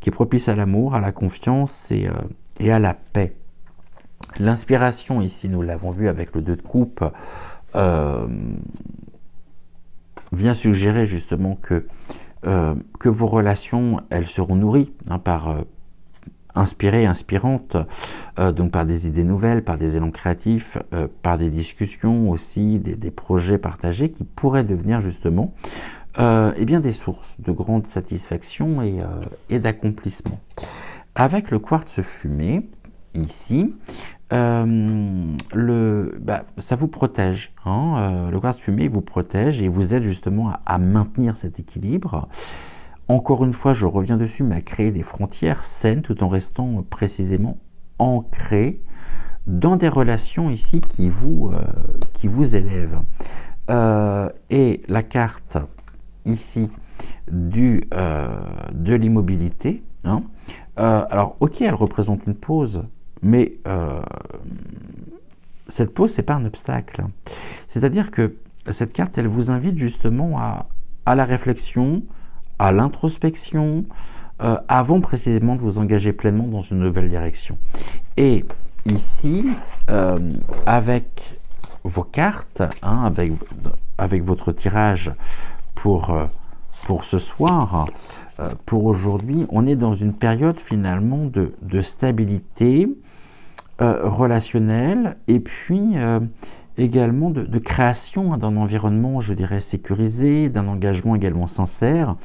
qui est propice à l'amour, à la confiance et à la paix. L'inspiration ici, nous l'avons vu avec le 2 de coupe, vient suggérer justement que vos relations, elles seront nourries par inspirantes, donc par des idées nouvelles, par des élans créatifs, par des discussions aussi, des projets partagés qui pourraient devenir justement eh bien des sources de grande satisfaction et d'accomplissement. Avec le quartz fumé, ici, ça vous protège. Le quartz fumé vous protège et vous aide justement à maintenir cet équilibre. Encore une fois, je reviens dessus, mais à créer des frontières saines tout en restant précisément ancré dans des relations ici qui vous élèvent. Et la carte ici de l'immobilité. Hein. Alors, ok, elle représente une pause, mais cette pause, c'est pas un obstacle. C'est-à-dire que cette carte, elle vous invite justement à la réflexion, à l'introspection, avant précisément de vous engager pleinement dans une nouvelle direction. Et ici, avec vos cartes, hein, avec votre tirage pour ce soir, pour aujourd'hui, on est dans une période finalement de stabilité relationnelle et puis également de création d'un environnement, je dirais, sécurisé, d'un engagement également sincère,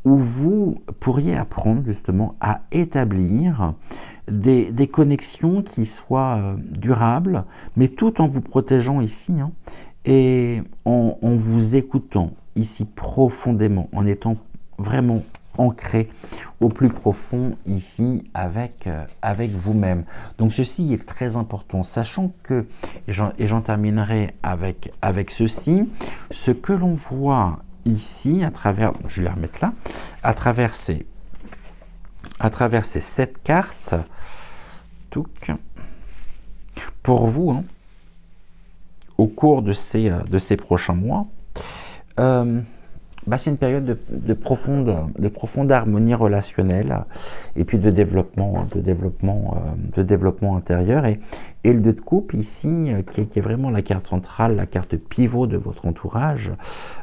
où vous pourriez apprendre justement à établir des connexions qui soient durables, mais tout en vous protégeant ici, hein, et en vous écoutant ici profondément, en étant vraiment ancré au plus profond ici avec vous-même. Donc ceci est très important, sachant que, et j'en terminerai avec ceci, ce que l'on voit ici à travers, je vais les remettre là, à travers ces 7 cartes, pour vous, hein, au cours de ces prochains mois, c'est une période de profonde harmonie relationnelle et puis de développement intérieur. Et le 2 de coupe ici, qui est vraiment la carte centrale, la carte pivot de votre entourage,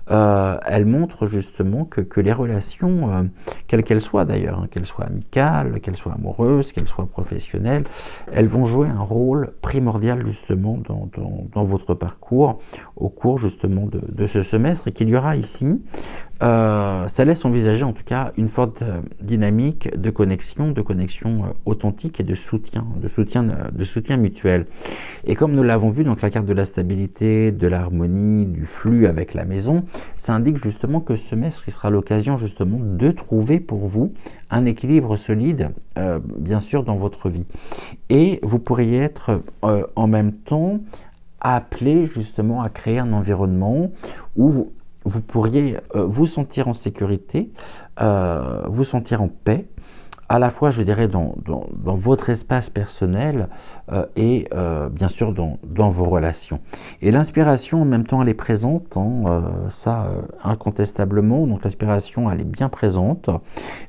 elle montre justement que les relations, quelles qu'elles soient d'ailleurs, hein, qu'elles soient amicales, qu'elles soient amoureuses, qu'elles soient professionnelles, elles vont jouer un rôle primordial justement dans votre parcours au cours justement de ce semestre, et qu'il y aura ici, ça laisse envisager en tout cas une forte dynamique de connexion authentique et de soutien mutuel. Et comme nous l'avons vu, donc la carte de la stabilité, de l'harmonie, du flux avec la maison, ça indique justement que ce semestre, il sera l'occasion justement de trouver pour vous un équilibre solide, bien sûr, dans votre vie. Et vous pourriez être en même temps appelé justement à créer un environnement où vous pourriez vous sentir en sécurité, vous sentir en paix, à la fois, je dirais, dans votre espace personnel et bien sûr dans vos relations. Et l'inspiration, en même temps, elle est présente, hein, incontestablement. Donc l'inspiration, elle est bien présente,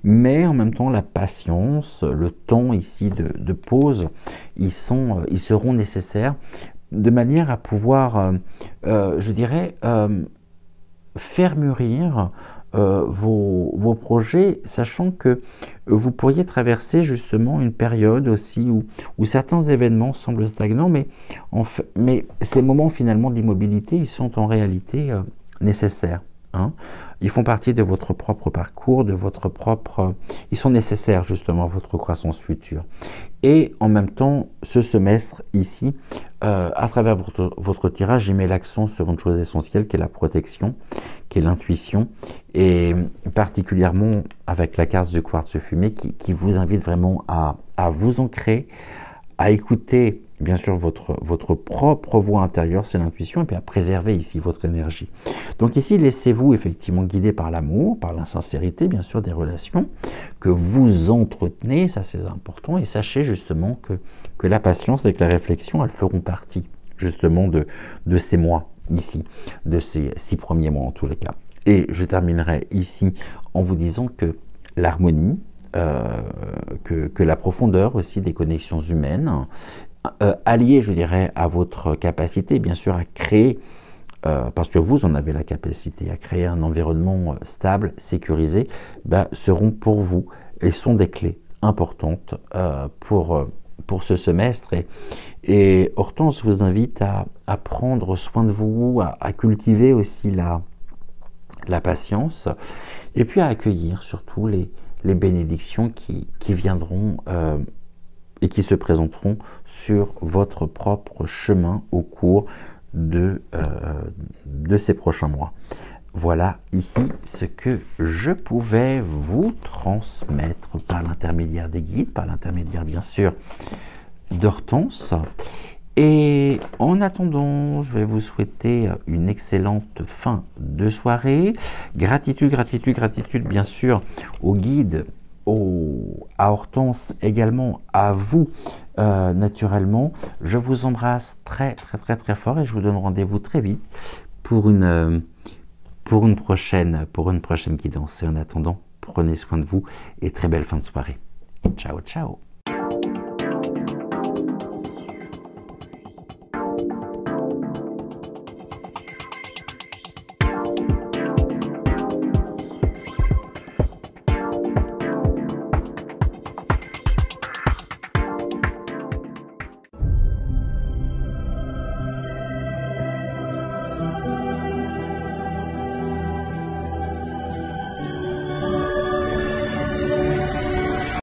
mais en même temps, la patience, le temps ici de pause, ils seront nécessaires de manière à pouvoir, je dirais, faire mûrir vos projets, sachant que vous pourriez traverser justement une période aussi où certains événements semblent stagnants, mais ces moments finalement d'immobilité, ils sont en réalité nécessaires. Hein. Ils font partie de votre propre parcours, ils sont nécessaires justement à votre croissance future. Et en même temps, ce semestre ici, à travers votre tirage, j'ai mis l'accent sur une chose essentielle qui est la protection, qui est l'intuition, et particulièrement avec la carte du quartz fumé qui vous invite vraiment à vous ancrer, à écouter bien sûr votre propre voix intérieure, c'est l'intuition, et puis à préserver ici votre énergie. Donc ici, laissez-vous effectivement guider par l'amour, par la sincérité, bien sûr, des relations que vous entretenez, ça c'est important, et sachez justement que la patience et que la réflexion, elles feront partie justement de ces mois ici, de ces 6 premiers mois en tous les cas. Et je terminerai ici en vous disant que l'harmonie, que la profondeur aussi des connexions humaines, alliée, je dirais, à votre capacité, bien sûr, à créer, parce que vous en avez la capacité, à créer un environnement stable, sécurisé, seront pour vous et sont des clés importantes pour ce semestre. Et Hortense vous invite à prendre soin de vous, à cultiver aussi la patience, et puis à accueillir surtout les bénédictions qui viendront et qui se présenteront sur votre propre chemin au cours de ces prochains mois. Voilà ici ce que je pouvais vous transmettre par l'intermédiaire des guides, par l'intermédiaire bien sûr d'Hortense. Et en attendant, je vais vous souhaiter une excellente fin de soirée. Gratitude, gratitude, gratitude, bien sûr, au guide, à Hortense également, à vous, naturellement. Je vous embrasse très, très, très, très fort et je vous donne rendez-vous très vite pour une prochaine guidance. Et en attendant, prenez soin de vous et très belle fin de soirée. Ciao, ciao.